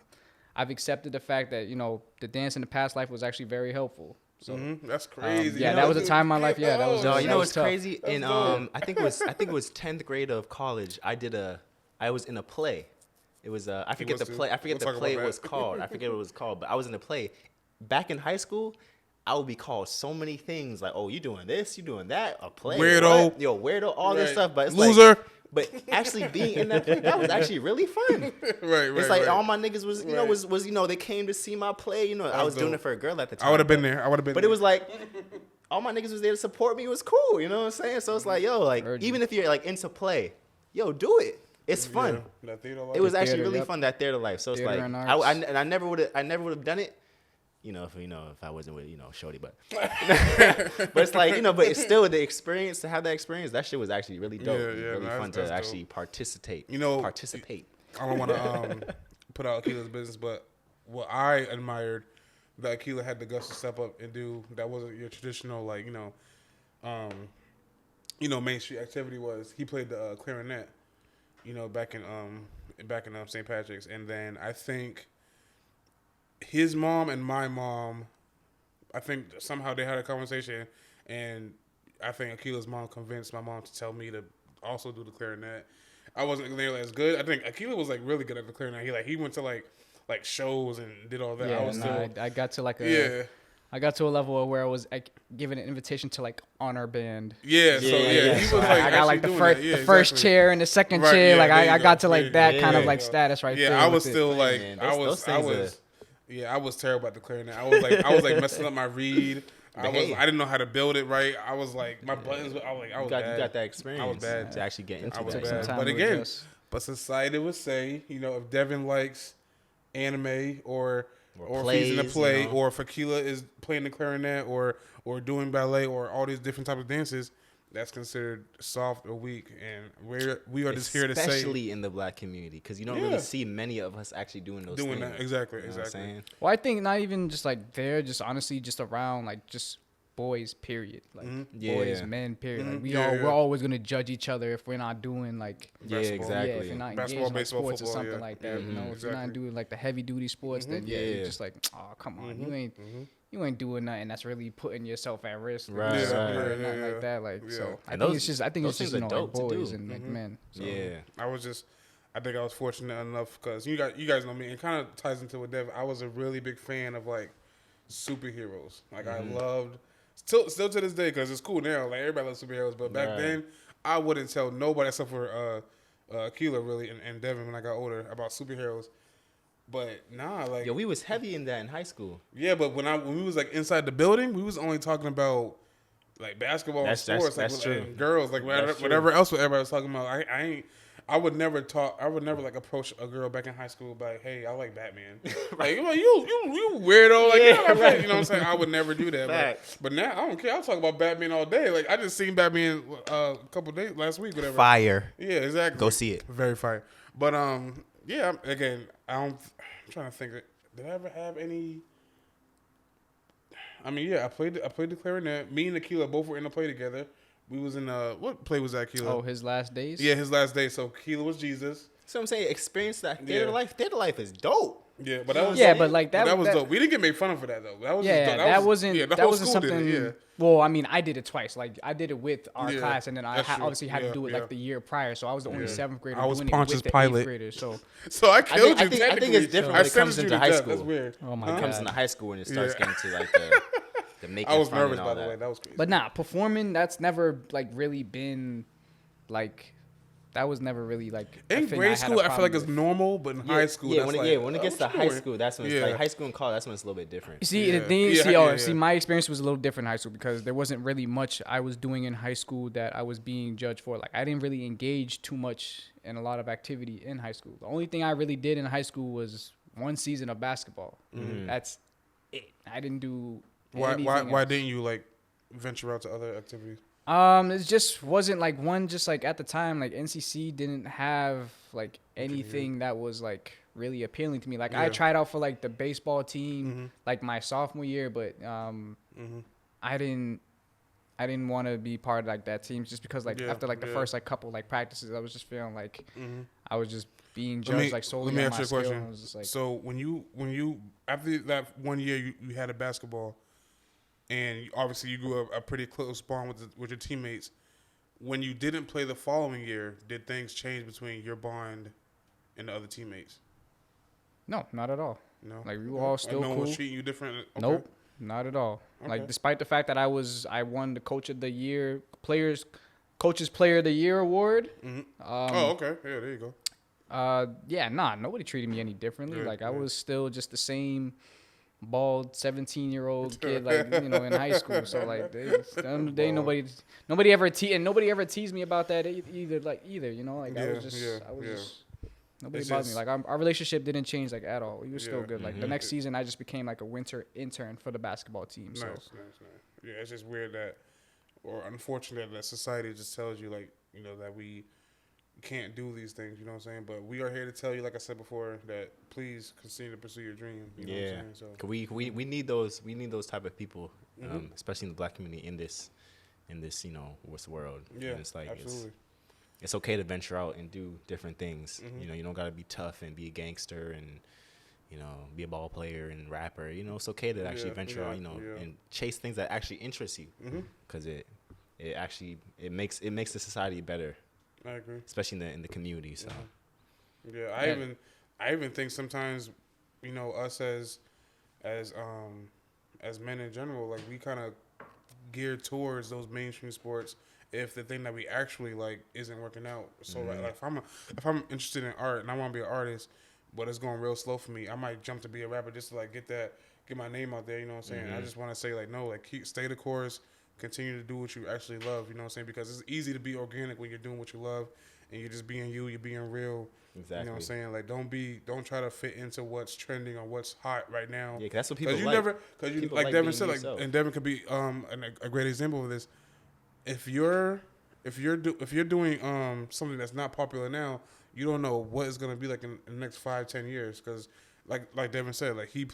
I've accepted the fact that, you know, the dance in the past life was actually very helpful. So that's crazy. Yeah, that was a time in my life. Yeah, that was. no, that was what's tough. crazy? In I think it was 10th grade of college. I was in a play. It was I forget the play. I forget the play it was called. I forget what it was called, but I was in a play. Back in high school, I would be called so many things like, "Oh, you doing this? You doing that? A play? Weirdo. What? Yo, weirdo, all this stuff." But it's loser. like, but actually being in that play, that was actually really fun. Right. It's like all my niggas was, was they came to see my play. I was doing it for a girl at the time. I would have been there. But it was like, all my niggas was there to support me. It was cool. You know what I'm saying? So it's like, yo, like even if you're like into play, yo, do it. It's fun. Yeah, it was actually theater, really fun, that theater life. So it's Theater like, and arts. I never would have done it. If I wasn't with Shorty, but but it's like but it's still the experience to have that experience. That shit was actually really dope. Really fun to actually participate. Participate. I don't want to put out Akila's business, but what I admired that Akila had the guts to step up and do that wasn't your traditional Main Street activity was he played the clarinet, back in St. Patrick's, and then I think his mom and my mom, I think somehow they had a conversation, and I think Akila's mom convinced my mom to tell me to also do the clarinet. I wasn't nearly as good. I think Akila was like really good at the clarinet. He went to like shows and did all that. Yeah, I got to I got to a level where I was given an invitation to honor band. Yeah, he was so I got the first chair and the second chair. Yeah, I got to that kind of status right there. Yeah, I was still Man, I was terrible at the clarinet. I was messing up my reed. I didn't know how to build it right. I was like my buttons. I was bad. You got that experience. I was bad to actually get into. I was that. bad. But again, society would say, if Devin likes anime or if he's in a play, or if Akila is playing the clarinet or doing ballet or all these different types of dances, that's considered soft or weak. And we are just here to say, especially in the black community, because you don't really see many of us actually doing those things. That. Exactly. Well, I think not even just they're just honestly just around just boys, period. Boys, men, period. We're always gonna judge each other if we're not doing exactly. if you're not basketball, engaged in baseball, sports football, or something like that. If you're not doing the heavy duty sports, then you're just oh come on, you ain't doing nothing that's really putting yourself at risk, right? Nothing like that. So I think it's just boys and men. So. Yeah, I think I was fortunate enough because you guys know me, and it kind of ties into what Dev. I was a really big fan of superheroes. I loved. Still to this day, because it's cool now. Everybody loves superheroes, but back then, I wouldn't tell nobody except for Akila really and Devin when I got older about superheroes. But we was heavy in that in high school. Yeah, but when we was inside the building, we was only talking about basketball and sports, that's true. And girls, whatever else everybody was talking about. I would never approach a girl back in high school hey, I like Batman. You weirdo. You know what I'm saying? I would never do that. But now I don't care. I'll talk about Batman all day. I just seen Batman a couple days last week, whatever. Fire. Yeah, exactly. Go see it. Very fire. But again, I'm trying to think. Did I ever have any? I mean, I played the clarinet. Me and Akila both were in a play together. We was in what play was that, Akila? Oh, His Last Days? Yeah, His Last Days. So Akila was Jesus. So I'm saying, experience that theater life. Theater life is dope. Yeah, but that was that was dope. We didn't get made fun of for that though. That was that wasn't something. Yeah. Well, I mean, I did it twice. I did it with our class, and then I obviously had to do it the year prior. So I was the only seventh grader doing it with the eighth graders. So I killed you. I think it's different when it comes into high school. That's weird. Oh my God. It comes into high school and it starts getting to the making. I was fun nervous and all by the way. That was crazy. But performing, that's never really been that was never really in grade school. I feel like it's normal, but in high school, when it gets to high school, that's when it's high school and college. That's when it's a little bit different. See, the thing, my experience was a little different in high school because there wasn't really much I was doing in high school that I was being judged for. I didn't really engage too much in a lot of activity in high school. The only thing I really did in high school was one season of basketball. That's it. I didn't do. Why didn't you venture out to other activities? It just wasn't at the time NCC didn't have anything that was really appealing to me. I tried out for the baseball team my sophomore year, but I didn't want to be part of that team just because after the first couple practices I was just feeling I was just being judged solely on my skill. Let me ask you a question. So when you after that one year you had a basketball, and obviously you grew a pretty close bond with your teammates. When you didn't play the following year, did things change between your bond and the other teammates? No, not at all. No, Like we were all still no cool. one was treating you different. Okay. Nope, not at all. Okay. Like despite the fact that I won the Coach of the Year, Coaches Player of the Year award. Mm-hmm. Oh, okay. Yeah, there you go. Nobody treated me any differently. Good, like I good. was still just the same bald 17-year-old kid, like in high school. So like nobody ever teased me about that either. Like I was just nobody It's bothered just- me. Like our relationship didn't change like at all. We were still Yeah. good. Like the next season, I just became like a winter intern for the basketball team. Nice, So nice. Yeah, it's just weird that, or unfortunate that society just tells you like that we can't do these things. You know what I'm saying? But we are here to tell you, like I said before, that please continue to pursue your dream. You know what I'm saying? So 'Cause we need those type of people, especially in the black community in this this world. yeah, And it's like absolutely. it's okay to venture out and do different things. Mhm. You don't gotta be tough and be a gangster and be a ball player and rapper. It's okay to actually venture out, and chase things that actually interest you, because it makes the society better, I agree. especially in the community. So Yeah, I even think sometimes, us as men in general, like we kind of gear towards those mainstream sports if the thing that we actually like isn't working out. So like if I'm interested in art and I want to be an artist, but it's going real slow for me, I might jump to be a rapper just to like get my name out there. You know what I'm saying? I just want to say like no, like stay the course, continue to do what you actually love. You know what I'm saying? Because it's easy to be organic when you're doing what you love and you're just being you're being real. exactly. You know what I'm saying? Like don't try to fit into what's trending or what's hot right now. Yeah, 'cause that's what people Because like. because People like like Devin being said, like, yourself. and Devin could be a great example of this. If you're doing something that's not popular now, you don't know what it's gonna be like in the next 5-10 years. Because like Devin said, like he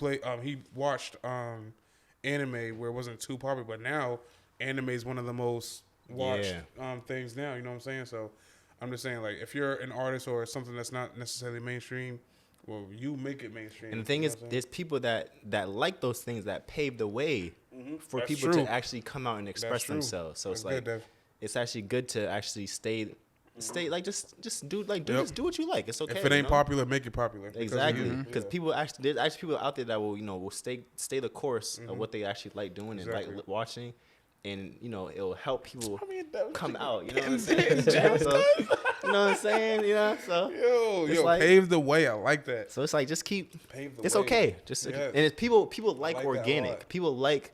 watched anime where it wasn't too popular, but now anime is one of the most watched things now. You know what I'm saying? So I'm just saying, like, if you're an artist or something that's not necessarily mainstream, well, you make it mainstream. And the thing is, there's people that like those things that pave the way for That's people true. to actually come out and express true. themselves. So That's it's like good, Dev. it's actually good to actually stay like just do just do what you like. It's okay. If it ain't popular, make it popular. because of Exactly, you. because there's actually people out there that will stay the course of what they actually like doing and Exactly. like watching, and it'll help people that come out. You know what I'm saying? So, you know what I'm saying? So it's Yo, like- pave the way. I like that. so it's like just keep. Pave the It's way. okay. Just Yes. and it's people like like that a organic. lot. People like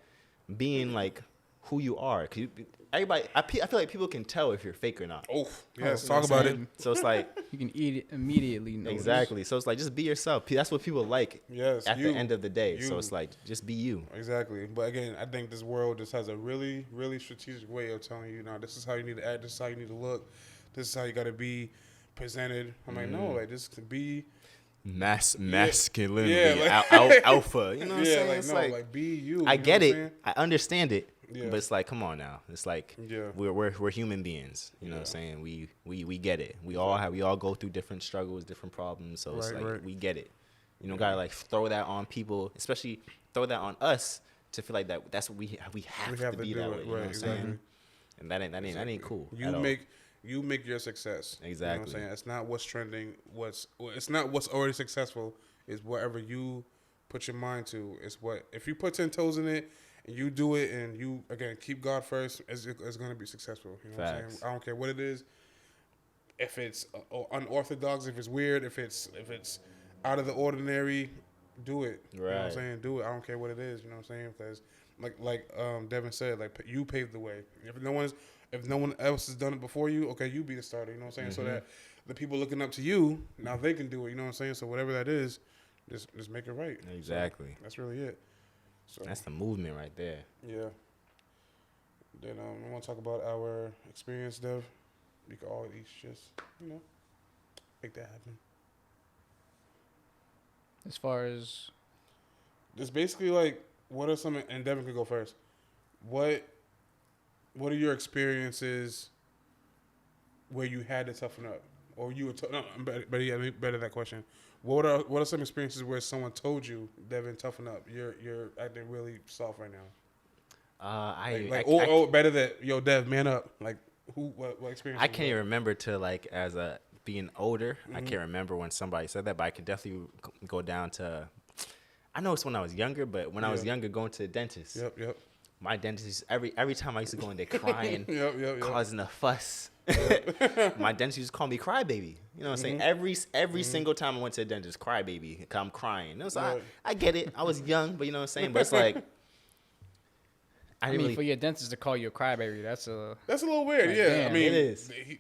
being like who you are. 'Cause everybody, I feel like people can tell if you're fake or not. Oh, yes. You Talk know what about I'm it. saying? So it's like you can eat it immediately. Notice. exactly. So it's like just be yourself. That's what people like. Yes, At you. the end of the day. So You. it's like just be you. Exactly. But again, I think this world just has a really, really strategic way of telling you, this is how you need to act. This is how you need to look. This is how you got to be presented. I'm like, no, like just to be. Masculinity. Yeah, Alpha. You know what I'm saying? like It's no, like be you. I you know get what I'm it. saying? I understand it. Yeah. But it's like, come on now. It's like Yeah. we're human beings. You know what I'm saying? We get it. We all go through different struggles, different problems. So it's Right, like right. we get it. You know, gotta like throw that on people, especially throw that on us to feel like that's what we have We to have to be do that it. way. You know Right, what I'm exactly. saying? And that ain't cool. You make your success. You know what Exactly. I'm saying? It's not what's trending. It's not what's already successful. It's whatever you put your mind to. It's what if you put 10 toes in it and you do it and you again keep God first, it's going to be successful. You know what I'm Facts. saying? I don't care what it is. If it's unorthodox, if it's weird, if it's out of the ordinary, do it. You know what I'm Right. saying? Do it. I don't care what it is. You know what I'm saying? Because like Devin said, like you paved the way. If no one else has done it before you, okay, you be the starter. You know what I'm saying? So that the people looking up to you, now they can do it. You know what I'm saying? So whatever that is, just make it right. Exactly. So that's really it. So That's the movement right there. yeah. Then I want to talk about our experience, Dev. We can all each just make that happen. As far as It's basically like, what are some, and Devin could go first. What are your experiences where you had to toughen up, or you were better that question. What are some experiences where someone told you, Devin, toughen up? You're acting really soft right now. Better that yo Dev man up. Like what experience? I can't even remember to like as a being older. I can't remember when somebody said that, but I could definitely go down to. I know it's when I was younger, but when I was younger, going to the dentist. Yep. My dentist every time I used to go in there crying, causing a fuss. My dentist used to call me crybaby. You know what I'm saying? Every single time I went to the dentist, crybaby. I'm crying. You know, so I get it. I was young, but you know what I'm saying? But it's like I mean, for your dentist to call you a crybaby, that's a little weird. Like, I mean, it is. He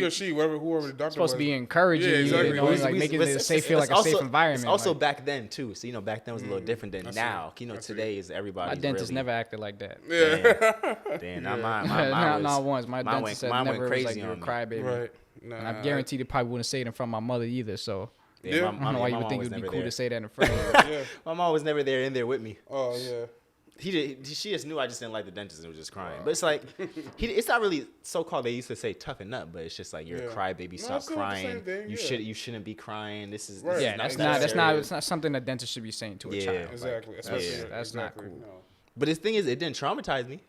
or she, whoever the doctor supposed to be encouraging. Exactly. Like making it feel like a safe environment. It's also back then too. So back then was a little different than now. Today is everybody. My dentist never acted like that. Yeah. Damn, not once. My dentist said never was like you're a crybaby. Right. And I'm guaranteed it probably wouldn't say it in front of my mother either. So. Yeah, I don't know why you would think it would be cool to say that in front of you. My mom was never in there with me. Oh yeah. She just knew I just didn't like the dentist and was just crying. But it's like, it's not really so-called. They used to say toughen up, but it's just like you're a crybaby. Stop crying. You shouldn't be crying. This is that's not something a dentist should be saying to a child. Exactly. That's not cool. No. But the thing is, it didn't traumatize me.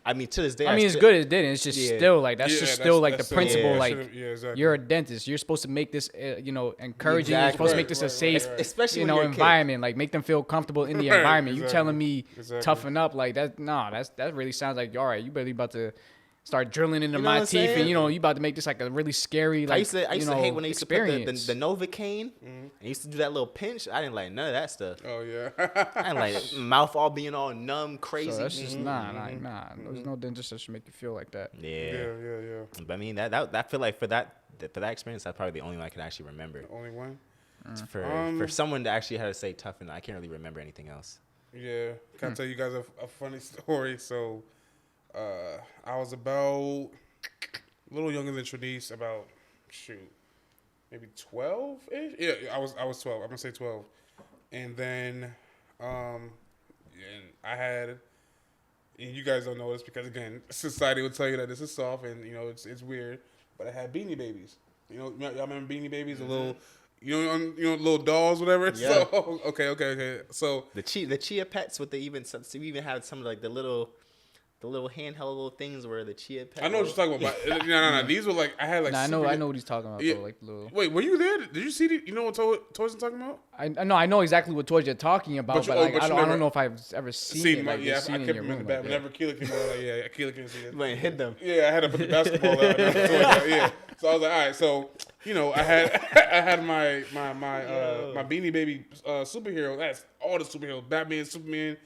I mean, to this day. It's good it didn't. It's just still like that's still like the principle. Like you're a dentist. You're supposed to make this, encouraging. You're supposed to make this a safe, especially environment. Like make them feel comfortable in the environment. You telling me toughen up like that? No, that really sounds like all right. You really about to start drilling into my teeth, and you about to make this like a really scary. Like I used to hate when they used to put the Novocaine. I used to do that little pinch. I didn't like none of that stuff. Oh yeah. I didn't like mouth all being all numb, crazy. So that's just nah. There's no dentist that should make you feel like that. Yeah. But I mean that feel like for that experience, that's probably the only one I can actually remember. The only one. For someone to actually have to say toughen, I can't really remember anything else. Yeah. Can I tell you guys a funny story? So. I was about a little younger than Trinice, about maybe 12-ish. Yeah, I was 12. I'm gonna say 12. And then, and I had, and you guys don't know this because again, society will tell you that this is soft and it's weird. But I had Beanie Babies. Y'all remember Beanie Babies? A little. Little dolls, whatever. Yeah. So okay. So the chia pets, we even had some of like the little handheld little things where the chia pet. I know what you're talking about. No. These were like I had like. I know what he's talking about. Though, like little. Wait, were you there? Did you see? You know what toys I'm talking about? I know exactly what toys you're talking about, but I don't know if I've ever seen it. Like, I kept them in the back. Whenever Keela came out, Keela couldn't see it. You ain't hit them. Yeah, I had to put the basketball out. And the toys out. Yeah. So I was like, all right. So I had my Beanie Baby superhero. That's all the superheroes: Batman, Superman,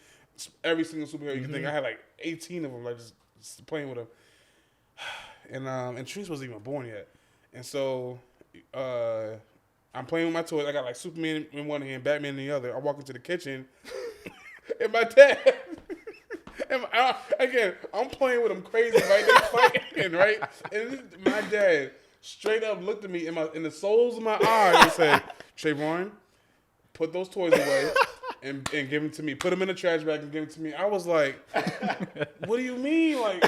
every single superhero you can think. I had like 18 of them, like just playing with them. And Trinice wasn't even born yet. And so I'm playing with my toys. I got like Superman in one hand, Batman in the other. I walk into the kitchen, and my dad. Again, I'm playing with them crazy, right? They fighting, right? And my dad straight up looked at me in the soles of my eyes and said, "Trayvon, put those toys away and give them to me. Put them in a trash bag and give them to me." I was like, "What do you mean?" Like,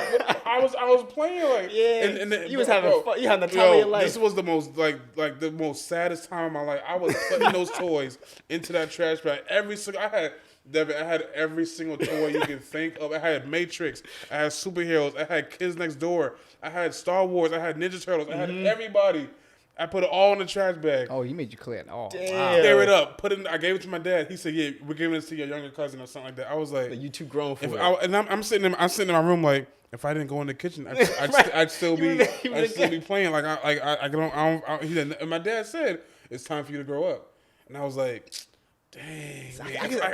I was playing like, and you was having fun. You had the time of your life. This was the most like the most saddest time of my life. I was putting those toys into that trash bag. I had every single toy you can think of. I had Matrix. I had superheroes. I had Kids Next Door. I had Star Wars. I had Ninja Turtles. I had everybody. I put it all in the trash bag. Oh, he made you clear it all. Damn. Tear it up. I gave it to my dad. He said, "Yeah, we're giving this to your younger cousin or something like that." I was like, "You too grown for it." I'm sitting in my room like, if I didn't go in the kitchen, I'd still be playing. Like I don't. And my dad said, "It's time for you to grow up," and I was like, dang,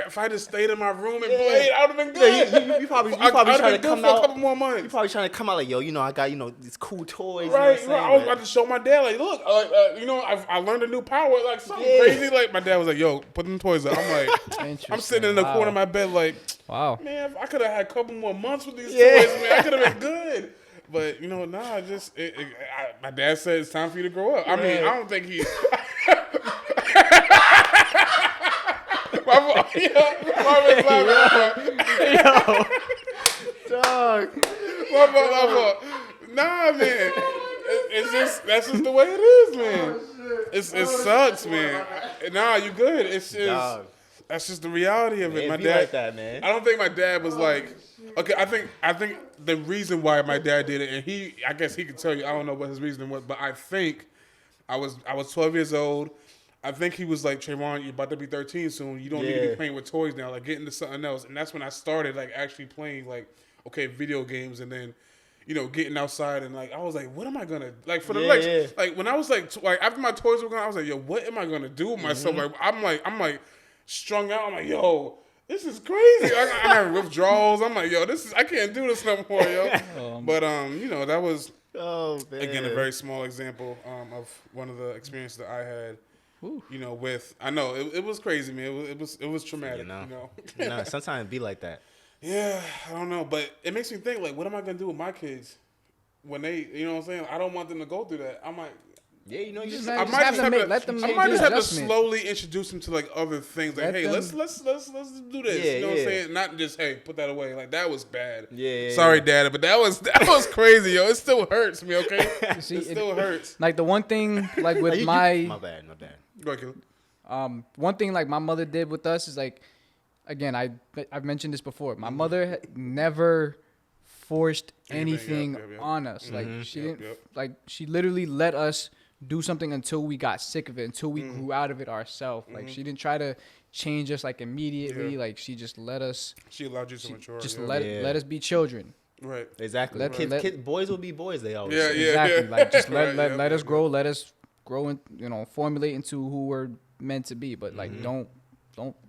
if I just stayed in my room and played, I would have been good. You probably trying to come out for a couple more months. You probably trying to come out like, yo, I got these cool toys. Right. I was about to show my dad like, look, I learned a new power, like something crazy. Like my dad was like, yo, put them toys up. I'm like, I'm sitting in the corner of my bed like, wow, man, I could have had a couple more months with these toys, man. I could have been good. But my dad said it's time for you to grow up. I mean, I don't think he. Marvin's laughing. Dog. Nah, man. That's just the way it is, man. It sucks, man. Nah, you good. It's just. Dog. That's just the reality of it. My be dad, like that, man. I don't think my dad was like. Okay, I think the reason why my dad did it, and I guess he could tell you. I don't know what his reasoning was, but I think I was 12 years old. I think he was like, Trayvon, you're about to be 13 soon. You don't need to be playing with toys now. Like, get into something else. And that's when I started, like, actually playing, like, okay, video games. And then, you know, getting outside. And, like, I was like, what am I going to, like, for the next, like, when I was, like, after my toys were gone, I was like, yo, what am I going to do with myself? Like, I'm like, strung out. I'm like, yo, this is crazy. I'm having withdrawals. I'm like, yo, I can't do this no more, yo. But, you know, that was, again, a very small example of one of the experiences that I had. You know, I know it was crazy, man. It was traumatic. You know, sometimes it be like that. Yeah, I don't know, but it makes me think like, what am I gonna do with my kids when they, you know what I'm saying? I don't want them to go through that. I'm like, yeah, you know, you I might just have to slowly introduce them to like other things. Like, hey, let's do this. Yeah, you know what I'm saying? Not just hey, put that away. Like that was bad. Yeah. Sorry, Dad, but that was crazy, yo. It still hurts me. Okay, See, it still hurts. Like the one thing, like with my bad. Go ahead, Caleb. One thing like my mother did with us is like, again, I've mentioned this before. My mother never forced anything on us. Like she didn't. Like she literally let us do something until we got sick of it, until we grew out of it ourselves. Like she didn't try to change us like immediately. Like she just let us. She allowed you to mature. Just let us be children. Right. Exactly. Kids, boys will be boys. They always say. Exactly. Like just let us grow. Let us grow and, you know, formulate into who we're meant to be. But like don't.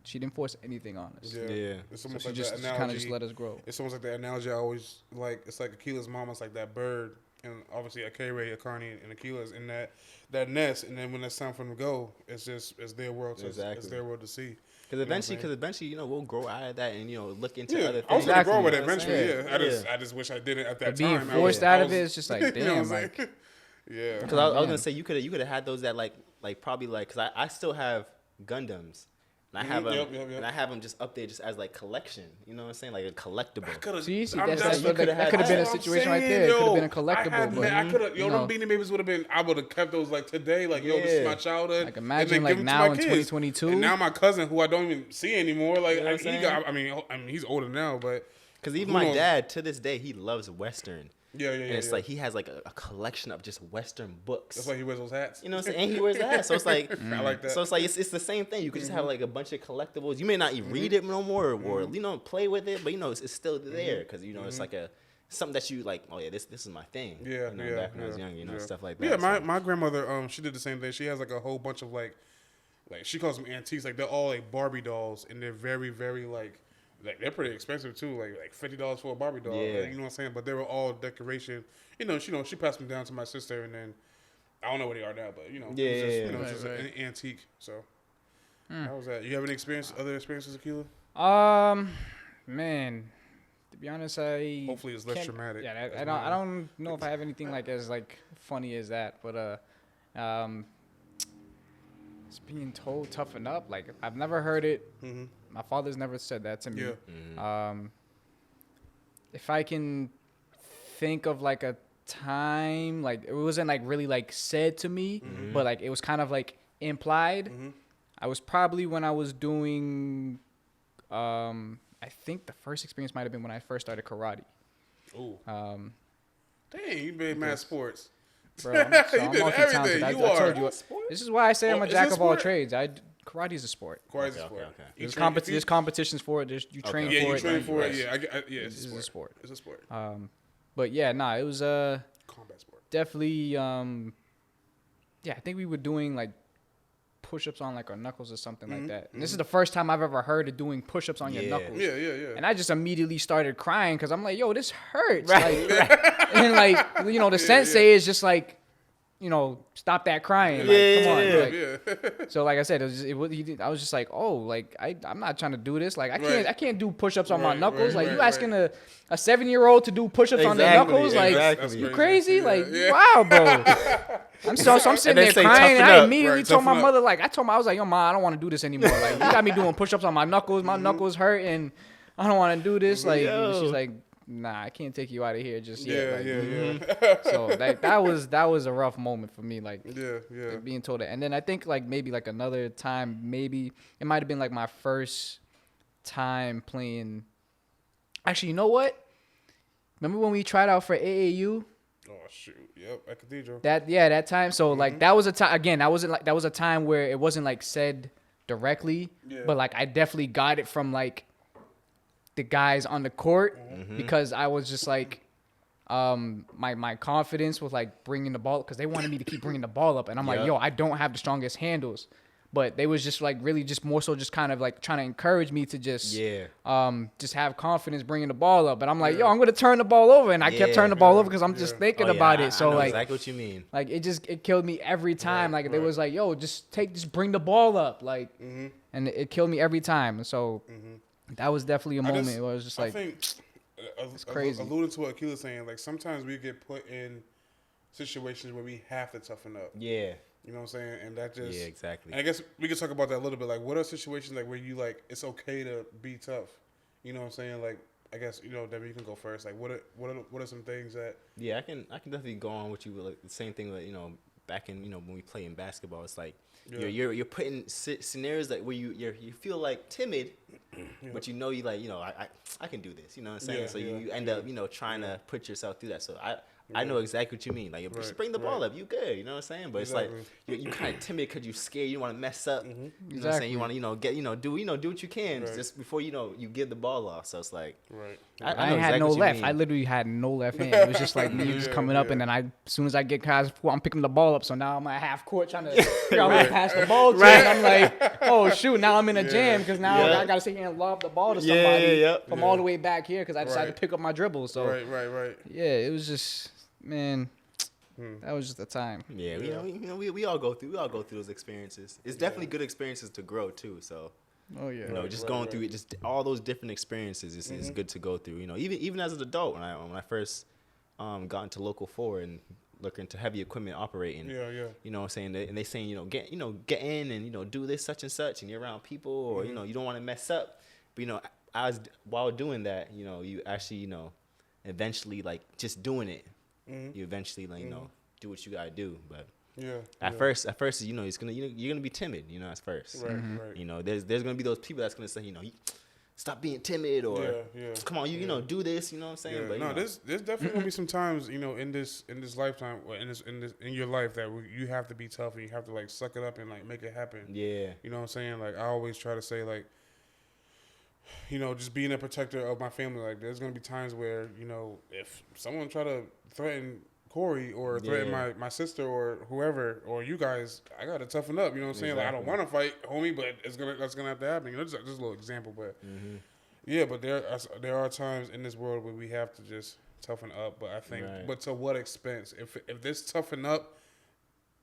She didn't force anything on us. Yeah. It's almost like that analogy. Kind of just let us grow. It's almost like the analogy I always like. It's like Akila's mama's like that bird. And obviously, Akere, Akarni, and Akila's in that nest, and then when it's time for them to go, it's their world. To, It's their world to see. Because eventually, you know, we'll grow out of that and you know look into other things. I was gonna grow with it eventually. Yeah. I just wish I did it at that time. Being forced out of it, it's just like damn. Like, yeah. Because I was gonna say you could have had those that like probably like because I still have Gundams. And I have them, and I have them just up there, just as like collection. You know what I'm saying, like a collectible. That could have been a situation right there. It could have been a collectible. I could have. Them Beanie Babies would have been. I would have kept those like today. Like this is my childhood. Like imagine like now in 2022. And now my cousin, who I don't even see anymore, like I mean he's older now, but because even my dad to this day he loves Western. Yeah. And it's like he has like a collection of just Western books. That's why he wears those hats. You know what I'm saying? And he wears the hats. So it's like I like that. So it's like it's the same thing. You could just have like a bunch of collectibles. You may not read it no more or you know play with it, but you know it's still there because you know it's like something that you like. Oh yeah, this is my thing. Yeah, you know, back when I was young, you know stuff like that. Yeah, my grandmother she did the same thing. She has like a whole bunch of like she calls them antiques. Like they're all like Barbie dolls, and they're very very like they're pretty expensive too, like $50 for a Barbie doll. Yeah. Like, you know what I'm saying? But they were all decoration. You know, she passed them down to my sister, and then I don't know where they are now, but you know, it's just an antique. So how was that? You have any other experiences, Akila? Man, to be honest, hopefully it's less traumatic. Yeah, I don't know if I have anything like as like funny as that, but it's being told toughen up. Like I've never heard it. My father's never said that to me. Yeah. If I can think of like a time, like it wasn't like really like said to me, but like it was kind of like implied. I was probably when I was doing, I think the first experience might have been when I first started karate. Ooh. Dang, you made mad sports. Bro, I'm multi-talented. I told you. This is why I say I'm a jack of all trades. Karate is a sport. Karate is a sport. Okay. There's competitions for it. You train for it. Yeah, you train for it. Yeah, it's a sport. It's a sport. But yeah, it was combat sport. Definitely. I think we were doing like push-ups on like our knuckles or something like that. And this is the first time I've ever heard of doing push-ups on your knuckles. Yeah. And I just immediately started crying because I'm like, yo, this hurts. Right. And like, you know, the sensei is just like, you know, stop that crying. Like, come on. So like I said, I was just like, oh, like I'm not trying to do this. Like I can't do push-ups on my knuckles. Like you asking a 7-year-old to do push-ups on their knuckles? Like you crazy? Like wow, bro. I'm sitting there crying, and I immediately told my mother, like, I was like, yo, Ma, I don't want to do this anymore. Like, you got me doing push-ups on my knuckles. My knuckles hurt, and I don't want to do this. Like, she's like, nah, I can't take you out of here just Yeah, yet. yeah. So that was a rough moment for me. Like, Yeah. being told that. And then I think like maybe like another time, maybe it might have been like my first time playing. Actually, you know what? Remember when we tried out for AAU? Oh shoot. Yep. At Cathedral. That time. So like that was a time again. That was a time where it wasn't like said directly, but like I definitely got it from like the guys on the court because I was just like, my confidence was like bringing the ball because they wanted me to keep bringing the ball up, and I'm like, yo, I don't have the strongest handles. But they was just like really just more so just kind of like trying to encourage me to just just have confidence bringing the ball up. But I'm like, yo, I'm gonna turn the ball over, and I kept turning the ball over because I'm just thinking about it. So I know like exactly what you mean. Like it killed me every time. Like they was like, yo, just bring the ball up, like, and it killed me every time. So that was definitely a moment where it was just like, I think it's crazy. Alluding to what Akila's saying, like sometimes we get put in situations where we have to toughen up. Yeah. You know what I'm saying? And that just... Yeah, exactly. And I guess we could talk about that a little bit. Like, what are situations like where you, like, it's okay to be tough? You know what I'm saying? Like, I guess, you know, Debbie, you can go first. Like, what are some things that... Yeah, I can definitely go on with you. Like, the same thing with, you know, back in, you know, when we play in basketball, it's like you're put in scenarios like where you feel like timid, but you know you like, you know, I can do this. You know what I'm saying? So you end up, you know, trying to put yourself through that. So I know exactly what you mean. Like, just bring the ball up. You good. You know what I'm saying? But it's like you kind of timid because you're scared. You want to mess up. You know what I'm saying? You want to, do what you can just before, you give the ball off. So it's like, I had no left. I literally had no left hand. It was just like me just coming up, and then as soon as I get cast, I'm picking the ball up. So now I'm at half court trying to figure out how to pass the ball to. And I'm like, oh shoot, now I'm in a jam because now I got to sit here and lob the ball to somebody from all the way back here because I decided to pick up my dribble. So right. Yeah, it was just. Man, that was just the time. Yeah, we all go through those experiences. It's definitely good experiences to grow too. So, just going through it, just all those different experiences is good to go through. You know, even as an adult, when I first got into Local 4 and looking into heavy equipment operating. You know what I'm saying? And they saying, get in and do this such and such, and you're around people, or you don't want to mess up. But while doing that, you actually eventually like just doing it. You eventually do what you gotta do, but at first you're gonna be timid, at first. Right. There's gonna be those people that's gonna say, stop being timid, or come on, do this. You know what I'm saying? But there's definitely gonna be some times, in this lifetime, or in your life that you have to be tough and you have to like suck it up and like make it happen. Yeah. You know what I'm saying? Like I always try to say like, just being a protector of my family. Like there's gonna be times where if someone try to threaten Corey or threaten my sister or whoever or you guys, I gotta toughen up. You know what I'm saying? Like I don't want to fight, homie, but that's gonna have to happen. Just a little example, but but there are times in this world where we have to just toughen up. But I think, but to what expense? If this toughen up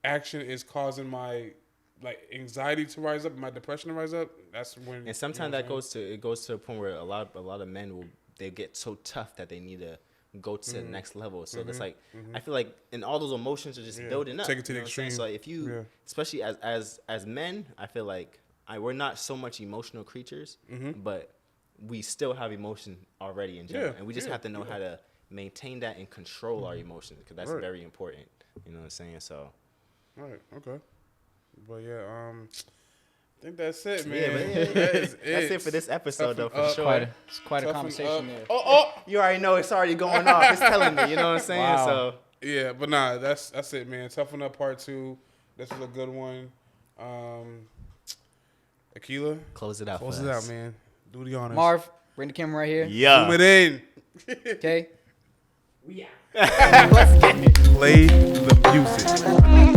action is causing my anxiety to rise up, my depression to rise up, that's when. And sometimes that goes to a point where a lot of men they get so tough that they need to go to the next level. So it's like I feel like and all those emotions are just building up. Take it to the extreme. So if you, especially as men, I feel like we're not so much emotional creatures, but we still have emotion already in general, and we just have to know how to maintain that and control our emotions because that's very important. You know what I'm saying? So. Right. Okay. But I think that's it, man. Yeah, that's it for this episode, though, for sure. It's quite a conversation there. You already know it's already going off. It's telling me, you know what I'm saying? Wow. So yeah, but nah, that's it, man. Toughen Up Part 2. This was a good one. Akila, close it out. Close it out, man. Do the honors. Marv, bring the camera right here. Yeah. Zoom it in. Okay. Play the music.